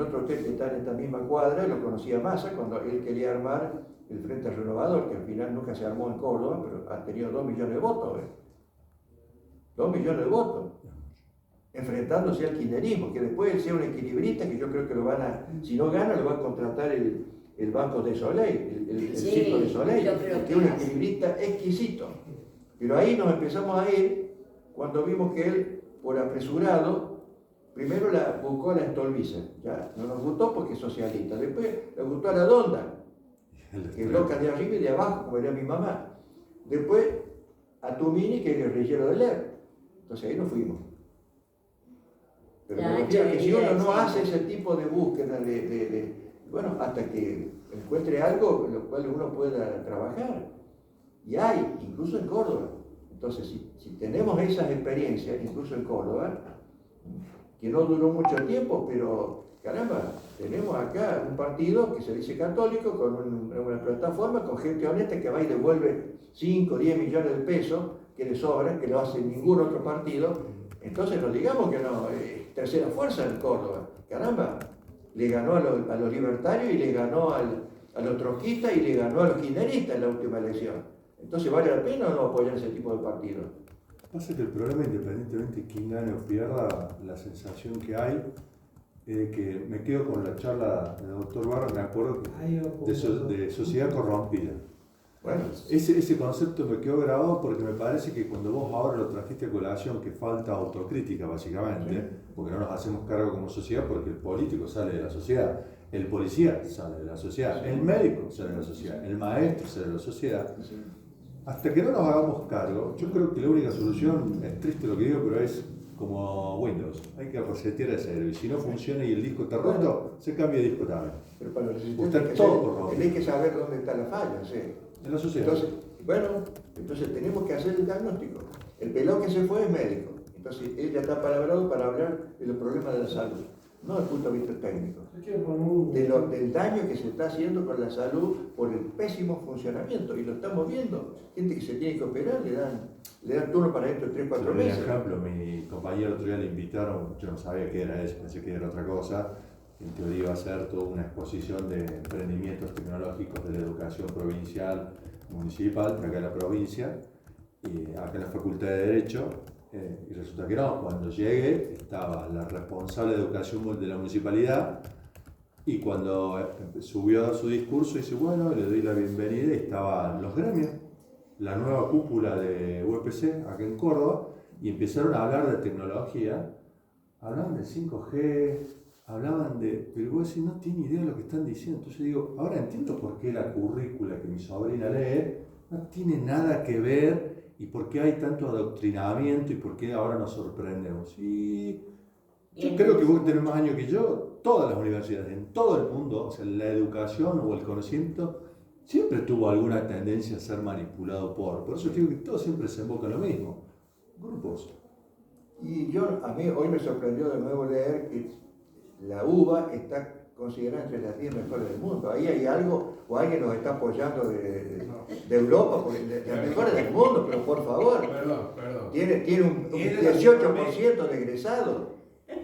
otro hotel que está en esta misma cuadra, lo conocía Massa cuando él quería armar el Frente Renovador, que al final nunca se armó en Córdoba, pero ha tenido 2 millones de votos. 2 millones de votos. Enfrentándose al kirchnerismo, que después él sea un equilibrista, que yo creo que lo van a, si no gana, lo va a contratar el Banco de Soleil, el Sí, Circo de Soleil, yo creo que es un que equilibrista exquisito. Pero ahí nos empezamos a ir cuando vimos que él, por apresurado, primero buscó a la Stolbizer, ya no nos gustó porque es socialista, después le gustó a la Donda, que es loca de arriba y de abajo, como era mi mamá. Después a Tumini, que es el guerrillero de Ler. Entonces ahí nos fuimos. Pero me refiero a que si uno no hace ese tipo de búsqueda, bueno, hasta que encuentre algo en lo cual uno pueda trabajar. Y hay, incluso en Córdoba. Entonces, si tenemos esas experiencias, incluso en Córdoba, que no duró mucho tiempo, pero caramba, tenemos acá un partido que se dice católico, con una plataforma, con gente honesta que va y devuelve 5 o 10 millones de pesos que le sobran, que no hace ningún otro partido. Entonces no digamos que no, tercera fuerza en Córdoba. Caramba, le ganó a los libertarios y le ganó a los trotskistas y le ganó a los kirchneristas en la última elección. Entonces, ¿vale la pena o no apoyar ese tipo de partidos? Pasa que el problema, independientemente de quién gane o pierda, la sensación que hay es de que me quedo con la charla del doctor Barra, me acuerdo de sociedad corrompida. Bueno, Ese concepto me quedó grabado porque me parece que cuando vos ahora lo trajiste a colación, que falta autocrítica básicamente, porque no nos hacemos cargo como sociedad, porque el político sale de la sociedad, el policía sale de la sociedad, el médico sale de la sociedad, el maestro sale de la sociedad. Hasta que no nos hagamos cargo, yo creo que la única solución, es triste lo que digo, pero es como Windows, hay que resetear el cerebro, y si no funciona y el disco está roto, se cambia de disco también. pero para los Está resistentes todo corrompido. hay que saber dónde está la falla, ¿sí? En la sociedad. Entonces tenemos que hacer el diagnóstico. El pelón que se fue es médico. Entonces él ya está palabrado para hablar de los problemas de la salud, no desde el punto de vista técnico. Del daño que se está haciendo con la salud por el pésimo funcionamiento. Y lo estamos viendo. Gente que se tiene que operar, le dan turno para dentro de 3 o 4 Por meses. ejemplo, mi compañero el otro día le invitaron, yo no sabía qué era eso, pensé que era otra cosa. En teoría iba a ser toda una exposición de emprendimientos tecnológicos de la educación provincial, municipal, pero acá en la provincia, y acá en la Facultad de Derecho, Y resulta que no, cuando llegué estaba la responsable de educación de la municipalidad y cuando subió a su discurso dice, bueno, le doy la bienvenida y estaban los gremios, la nueva cúpula de UPC acá en Córdoba y empezaron a hablar de tecnología, hablaban de 5G, hablaban de, pero vos decís, no tiene idea de lo que están diciendo. Entonces digo, ahora entiendo por qué la currícula que mi sobrina lee no tiene nada que ver y por qué hay tanto adoctrinamiento y por qué ahora nos sorprendemos. Y yo creo que vos tenés más años que yo, todas las universidades, en todo el mundo, o sea, la educación o el conocimiento siempre tuvo alguna tendencia a ser manipulado por eso digo que todo siempre se enfoca en lo mismo, grupos. Y a mí hoy me sorprendió de nuevo leer que la UBA está considerada entre las 10 mejores del mundo. Ahí hay algo, o alguien nos está apoyando de Europa, porque las mejores del mundo, pero por favor. Perdón. Tiene un 18% de egresados.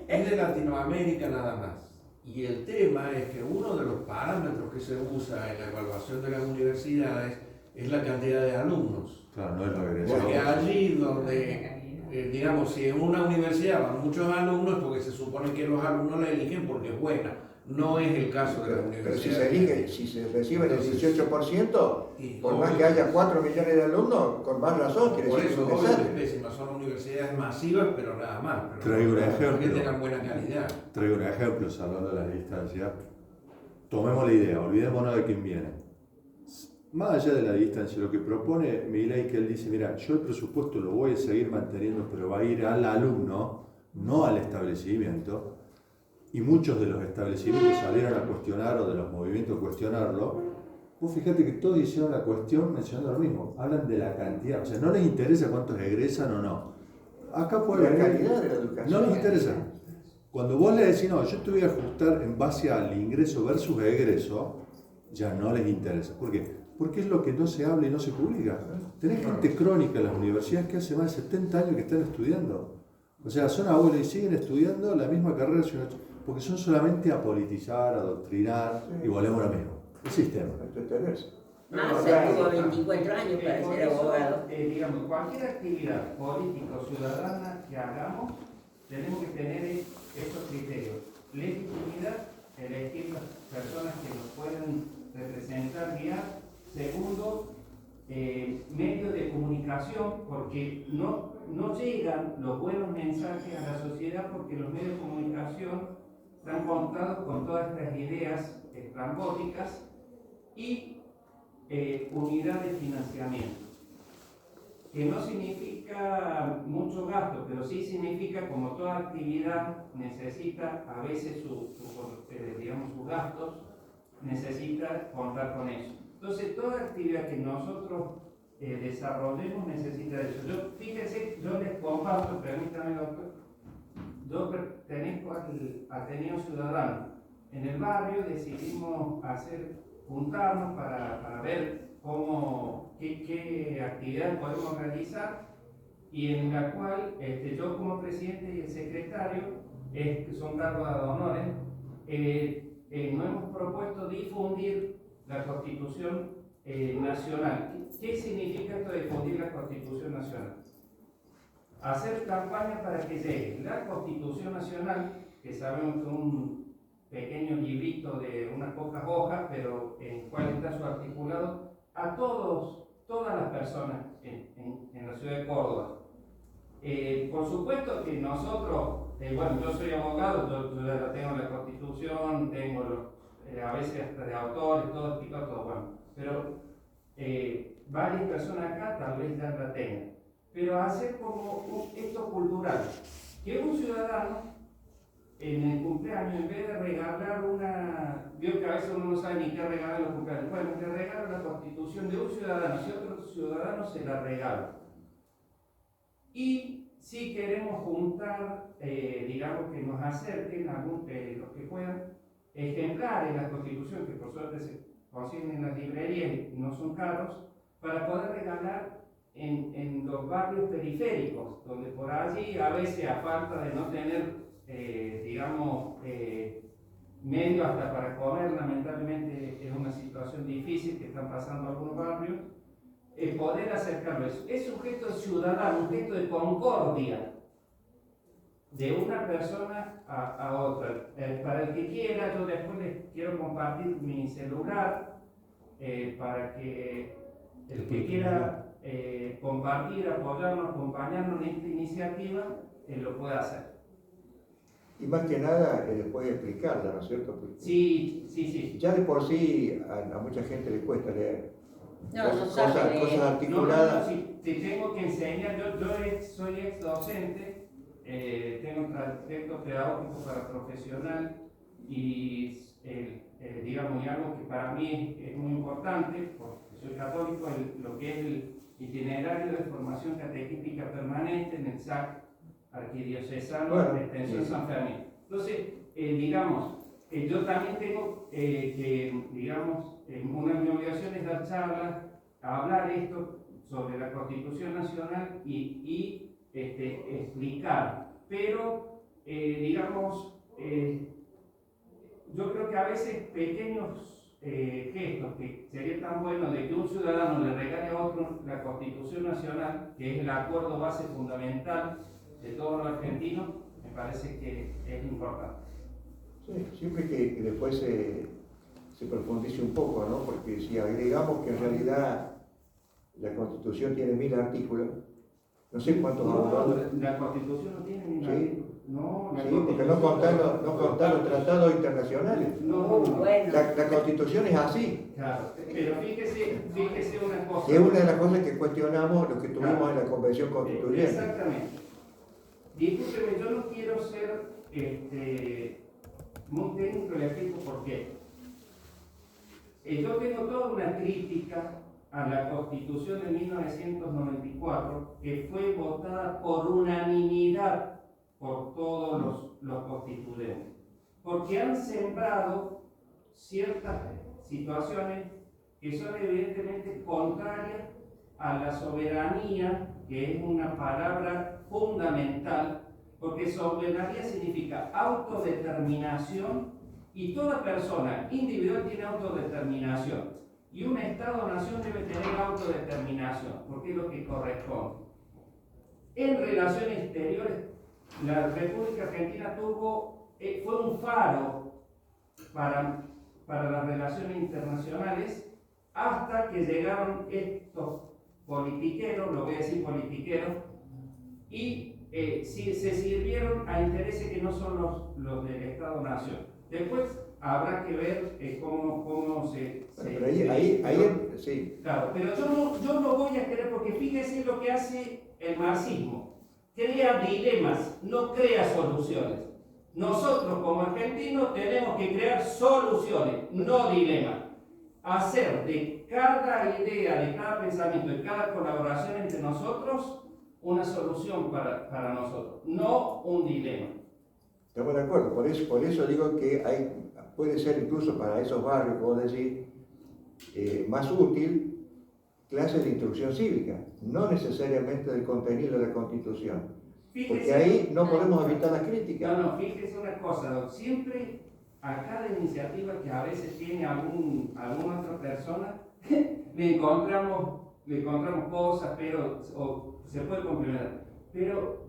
Es de Latinoamérica nada más. Y el tema es que uno de los parámetros que se usa en la evaluación de las universidades es la cantidad de alumnos. Claro, no es la agresión. Porque allí donde, digamos, si en una universidad van muchos alumnos, porque se supone que los alumnos la eligen porque es buena. No es el caso de la universidad. Pero si se elige, si se reciben el 18%, Y por más que haya 4 millones de alumnos, con más razón, quiere por decir que eso, es un desastre. pésimas, son universidades masivas, pero nada más. Pero Traigo un no ejemplo. que tengan buena calidad. Traigo un ejemplo, hablando de las distancias. Tomemos la idea, olvidémonos de quién viene. Más allá de la distancia, lo que propone Milei, que él dice, mira, yo el presupuesto lo voy a seguir manteniendo, pero va a ir al alumno, no al establecimiento. Y muchos de los establecimientos salieron a cuestionar, o de los movimientos a cuestionarlo. Vos fíjate que todos hicieron la cuestión mencionando lo mismo, hablan de la cantidad, o sea, no les interesa cuántos egresan o no. Acá puede La venir, calidad de la educación. no les interesa. Cuando vos le decís, no, yo te voy a ajustar en base al ingreso versus egreso, ya no les interesa. ¿Por qué? Porque es lo que no se habla y no se publica. Tenés gente crónica en las universidades que hace más de 70 años que están estudiando. O sea, son abuelos y siguen estudiando la misma carrera, porque son solamente a politizar, a adoctrinar, y volvemos a lo mismo. El sistema. Massa tuvo 24 años para Por ser eso, abogado. digamos, cualquier actividad política o ciudadana que hagamos, tenemos que tener estos criterios. Legitimidad, elegir las personas que nos puedan representar, guiar. Segundo, medios de comunicación, porque no llegan los buenos mensajes a la sociedad porque los medios de comunicación están contados con todas estas ideas estrambóticas y unidad de financiamiento, que no significa mucho gasto, pero sí significa, como toda actividad necesita a veces digamos, sus gastos, necesita contar con eso. Entonces, toda actividad que nosotros desarrollemos necesita eso. Fíjense, yo les comparto, permítame, doctor, yo pertenezco al Ateneo Ciudadano. En el barrio decidimos juntarnos para ver qué actividad podemos realizar, y en la cual yo como presidente y el secretario, que son cargos de honores, nos hemos propuesto difundir la Constitución Nacional. ¿Qué significa esto de difundir la Constitución Nacional? Hacer campaña para que llegue la Constitución Nacional, que sabemos que es un pequeño librito de unas pocas hojas, pero en cual está su articulado, a todas las personas en la ciudad de Córdoba. Por supuesto que nosotros, bueno, yo soy abogado, yo ya tengo la Constitución, tengo a veces hasta de autores, todo tipo, todo bueno, pero varias personas acá tal vez ya la tengan. Pero hacer como esto cultural, que un ciudadano en el cumpleaños, en vez de regalar vio que a veces uno no sabe ni qué regalar en los cumpleaños, bueno, le regala la Constitución de un ciudadano, si otro ciudadano se la regala. Y si queremos juntar, digamos que nos acerquen los que puedan, ejemplares de la Constitución, que por suerte se consiguen en las librerías y no son caros, para poder regalar en los barrios periféricos, donde por allí a veces, a falta de no tener, digamos, medio hasta para comer, lamentablemente es una situación difícil que están pasando algunos barrios, poder acercarlo. Es un gesto ciudadano, un gesto de concordia de una persona a otra. Para el que quiera, yo después les quiero compartir mi celular para que el que quiera compartir, apoyarnos, acompañarnos en esta iniciativa, lo pueda hacer. Y más que nada, después explicarla, ¿no es cierto? Porque Sí. ya de por sí a mucha gente le cuesta leer. No cosas sabe leer. articuladas. Sí, te tengo que enseñar. Yo soy ex docente, tengo un trayecto pedagógico para profesional y digamos, algo que para mí es muy importante, porque soy católico, lo que es el itinerario de formación catequística permanente en el SAC arquidiocesano de Extensión San Fermín. Entonces, digamos, yo también tengo que, digamos, una de mis obligaciones es dar charlas, hablar esto sobre la Constitución Nacional y explicar. Pero, digamos, yo creo que a veces pequeños gestos, que sería tan bueno de que un ciudadano le regale a otro la Constitución Nacional, que es el acuerdo base fundamental de todos los argentinos, me parece que es importante. Sí, siempre que después se profundice un poco, ¿no? Porque si agregamos que en realidad la Constitución tiene 1000 artículos, no sé cuántos abogados. La Constitución no tiene ni Sí. No, Sí, porque no contar los tratados internacionales. No, Bueno. La Constitución es así. Claro, pero fíjese una cosa. Que es una de las cosas que cuestionamos lo que tuvimos en la Convención Constituyente. Exactamente. Discúlpeme, yo no quiero ser muy técnico, le explico por qué. Yo tengo toda una crítica a la Constitución de 1994, que fue votada por unanimidad por todos los constituyentes, porque han sembrado ciertas situaciones que son evidentemente contrarias a la soberanía, que es una palabra fundamental, porque soberanía significa autodeterminación y toda persona individual tiene autodeterminación y un Estado-nación debe tener autodeterminación, porque es lo que corresponde. En relaciones exteriores, la República Argentina fue un faro para las relaciones internacionales hasta que llegaron estos politiqueros, lo voy a decir politiqueros, y se sirvieron a intereses que no son los del Estado-Nación. Después habrá que ver cómo se... Pero ahí sí. Claro, pero yo no voy a querer, porque fíjese lo que hace el marxismo. Crea dilemas, no crea soluciones. Nosotros como argentinos tenemos que crear soluciones, no dilemas. Hacer de cada idea, de cada pensamiento, de cada colaboración entre nosotros, una solución para nosotros, no un dilema. Estamos de acuerdo, por eso digo que puede ser incluso para esos barrios, puedo decir, más útil clases de instrucción cívica, no necesariamente del contenido de la Constitución. Porque ahí no podemos evitar la crítica. No, fíjese una cosa, Doc. Siempre a cada iniciativa que a veces tiene alguna otra persona, le encontramos cosas, o se puede complementar. Pero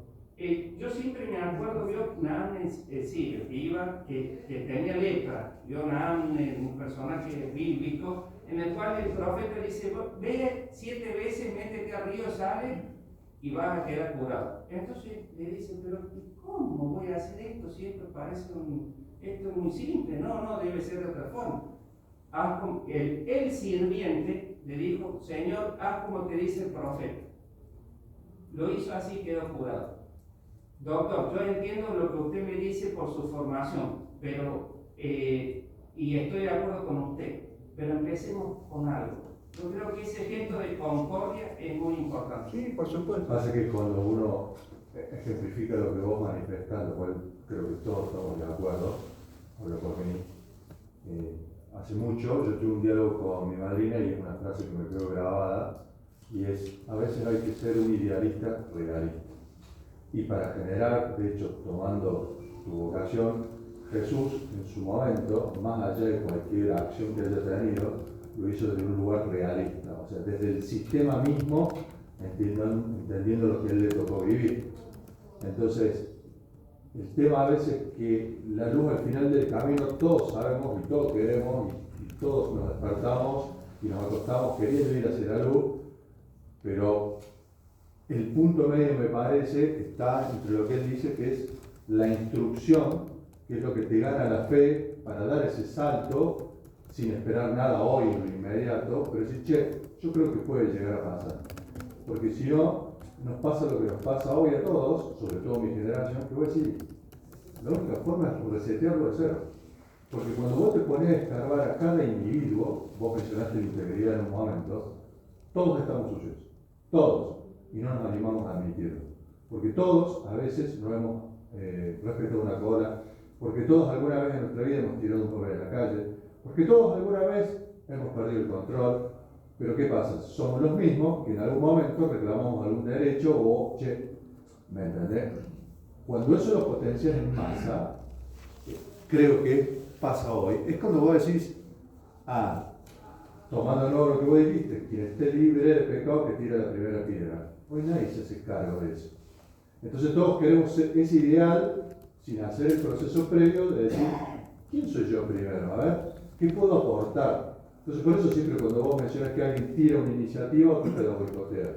yo siempre me acuerdo de Nahum Siegel, que tenía lepra. Nahum, un personaje bíblico, en el cual el profeta dice: ve 7 veces, métete al río, sale y vas a quedar curado. Entonces le dice: pero ¿cómo voy a hacer esto si esto parece esto es muy simple? No, debe ser de otra forma. El sirviente le dijo: Señor, haz como te dice el profeta. Lo hizo así y quedó curado. Doctor, yo entiendo lo que usted me dice por su formación, pero y estoy de acuerdo con usted, pero empecemos con algo. Yo creo que ese gesto de concordia es muy importante. Sí, por supuesto. Pasa que cuando uno ejemplifica lo que vos manifestás, lo cual creo que todos estamos de acuerdo, hablo por mí, hace mucho yo tuve un diálogo con mi madrina y es una frase que me quedó grabada, y es: a veces hay que ser un idealista realista. Y para generar, de hecho, tomando tu vocación, Jesús en su momento, más allá de cualquier acción que haya tenido, lo hizo desde un lugar realista, o sea, desde el sistema mismo, entendiendo lo que él le tocó vivir. Entonces, el tema a veces es que la luz al final del camino todos sabemos y todos queremos y todos nos despertamos y nos acostamos queriendo ir hacia la luz, pero el punto medio me parece está entre lo que él dice que es la instrucción, que es lo que te gana la fe para dar ese salto sin esperar nada hoy en lo inmediato, pero decir, che, yo creo que puede llegar a pasar, porque si no, nos pasa lo que nos pasa hoy a todos, sobre todo mi generación, que voy a decir, la única forma es resetearlo de cero. Porque cuando vos te pones a escarbar a cada individuo, vos mencionaste la integridad en un momento, todos estamos sucios, todos, y no nos animamos a admitirlo. Porque todos a veces no hemos respetado una cola, porque todos alguna vez en nuestra vida hemos tirado un pobre de la calle, porque todos alguna vez hemos perdido el control. Pero ¿qué pasa? Somos los mismos que en algún momento reclamamos algún derecho o, che, ¿me entendés? Cuando eso lo potencias en masa, creo que pasa hoy, es cuando vos decís, tomando nuevo lo que vos dijiste, quien esté libre de pecado que tire la primera piedra. Hoy nadie se hace cargo de eso. Entonces todos queremos ese ideal sin hacer el proceso previo de decir, ¿quién soy yo primero? A ver, ¿qué puedo aportar? Entonces, por eso siempre cuando vos mencionas que alguien tira una iniciativa, otro te la boicotea.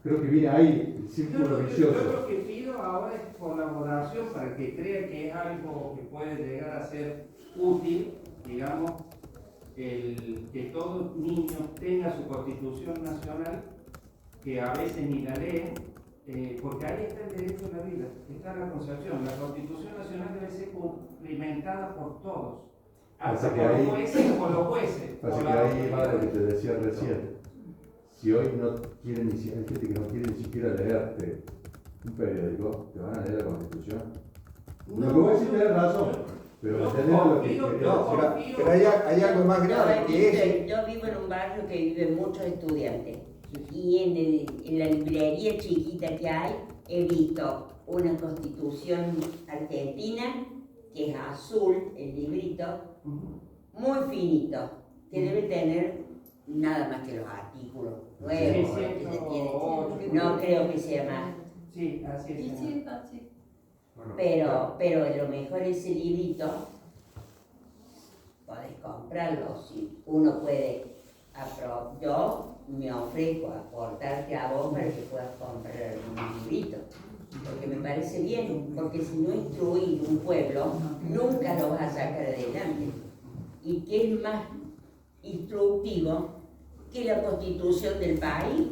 Creo que viene ahí el círculo vicioso. Yo lo que pido ahora es colaboración para que crea que es algo que puede llegar a ser útil, digamos, que todo niño tenga su constitución nacional, que a veces ni la leen, porque ahí está el derecho a la vida, está la concepción. La constitución nacional debe ser cumplimentada por todos. Hasta por los jueces o por los jueces. Pasa que ahí va lo que te decía recién. Si hoy no quieren hay gente que no quiere ni siquiera leerte un periódico, ¿te van a leer la Constitución? No, lo que voy a decir tenés razón, pero entender lo que pero hay algo más grave que ese. Yo vivo en un barrio que viven muchos estudiantes y en la librería chiquita que hay he visto una Constitución argentina que es azul, el librito, muy finito, que debe tener nada más que los artículos nuevos. No creo que sea más. Sí, así es. Pero lo mejor ese librito, podés comprarlo, si uno puede. Yo me ofrezco a aportarte a vos para que puedas comprar un librito. Porque me parece bien, porque si no instruís un pueblo, nunca lo vas a sacar adelante. ¿Y qué es más instructivo que la constitución del país?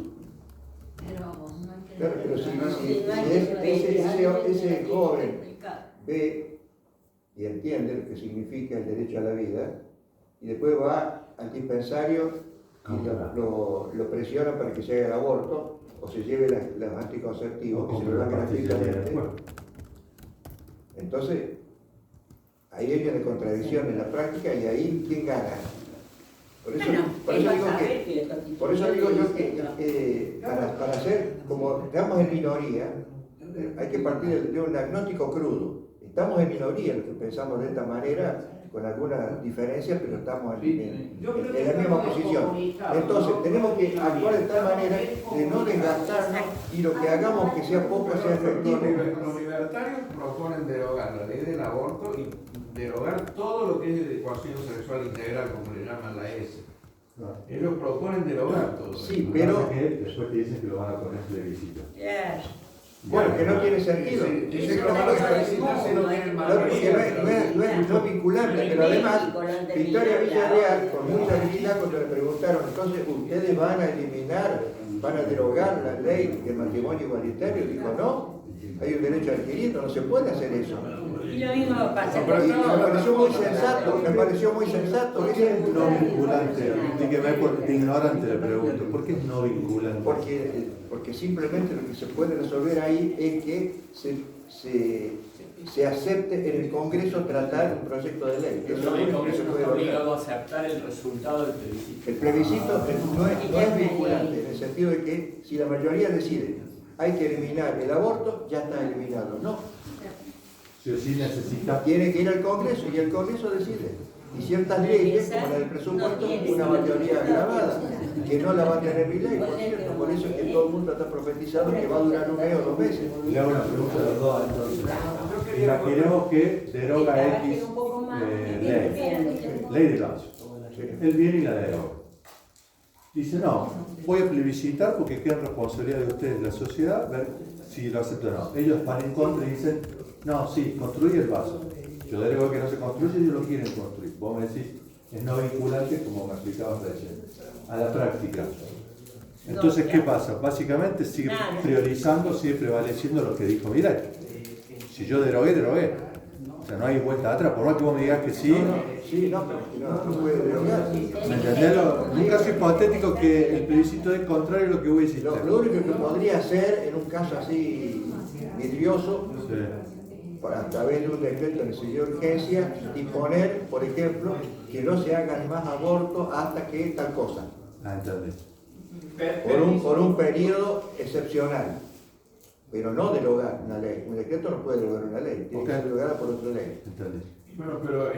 Pero si ese joven ve y entiende lo que significa el derecho a la vida, y después va al dispensario y lo presiona para que se haga el aborto, o se lleve los anticonceptivos, que se lo dan gratuitamente. Entonces, ahí hay una contradicción en la práctica y ahí ¿quién gana? Por eso digo yo que para ser, como estamos en minoría, hay que partir de un diagnóstico crudo. Estamos en minoría los que pensamos de esta manera, con algunas diferencias, pero estamos en la misma posición. Entonces, tenemos que actuar de tal manera de no desgastarnos y lo que hagamos que sea poco sea efectivo. Los libertarios proponen derogar la ley del aborto y derogar todo lo que es de ecuación sexual integral, como le llaman la S. Ellos proponen derogar todo. Sí, pero después te dicen que lo van a poner plebiscito. Bueno, que no tiene sentido. Dice que lo van a plebiscitar si no tienen mayoría. No es vinculante, pero además, Victoria Villarreal, con mucha habilidad, cuando le preguntaron, entonces, ¿ustedes van a eliminar, van a derogar la ley de matrimonio igualitario? Dijo, no, hay un derecho adquirido, no se puede hacer eso. Y lo mismo pasa con Me pareció muy sensato, ¿Por qué es no vinculante? Dígame, por ignorante le pregunto, ¿por qué es no vinculante? Porque simplemente lo que se puede resolver ahí es que se acepte en el Congreso tratar un proyecto de ley. Pero el Congreso no está obligado a aceptar el resultado del plebiscito. El plebiscito no es vinculante, en el sentido de que si la mayoría decide hay que eliminar el aborto, ya está eliminado. No. Sí o sí necesita. Tiene que ir al Congreso y el Congreso decide. Y ciertas leyes, como la del presupuesto, una mayoría agravada, que no la va a tener mi ley, por cierto. Por eso es que todo el mundo está profetizando que va a durar 1 mes o 2 meses. Le hago una pregunta a los dos entonces. Imaginemos que deroga X ley de caso. Él viene y la deroga. Dice, no, voy a plebiscitar porque queda responsabilidad de ustedes, la sociedad, ver si lo aceptan o no. Ellos van en contra y dicen, no, sí, construye el vaso. Yo derogo que no se construye, ellos lo quieren construir. Vos me decís, es no vinculante, como me explicabas recién, a la práctica. Entonces, ¿qué pasa? Básicamente sigue priorizando, sigue prevaleciendo lo que dijo Milei. Si yo derogué, derogué. O sea, no hay vuelta atrás, por más que vos me digas que sí. Sí, no, pero no puede derogar. ¿Me entendés? En un caso hipotético que el plebiscito es contrario a lo que vos hiciste. Lo único que podría hacer en un caso así vidrioso, a través de un decreto de necesidad de urgencia, disponer, por ejemplo, que no se hagan más abortos hasta que tal cosa. Entendí. Por un periodo excepcional. Pero no derogar una ley. Un decreto no puede derogar una ley, tiene que ser derogada por otra ley. Entendí. Bueno, pero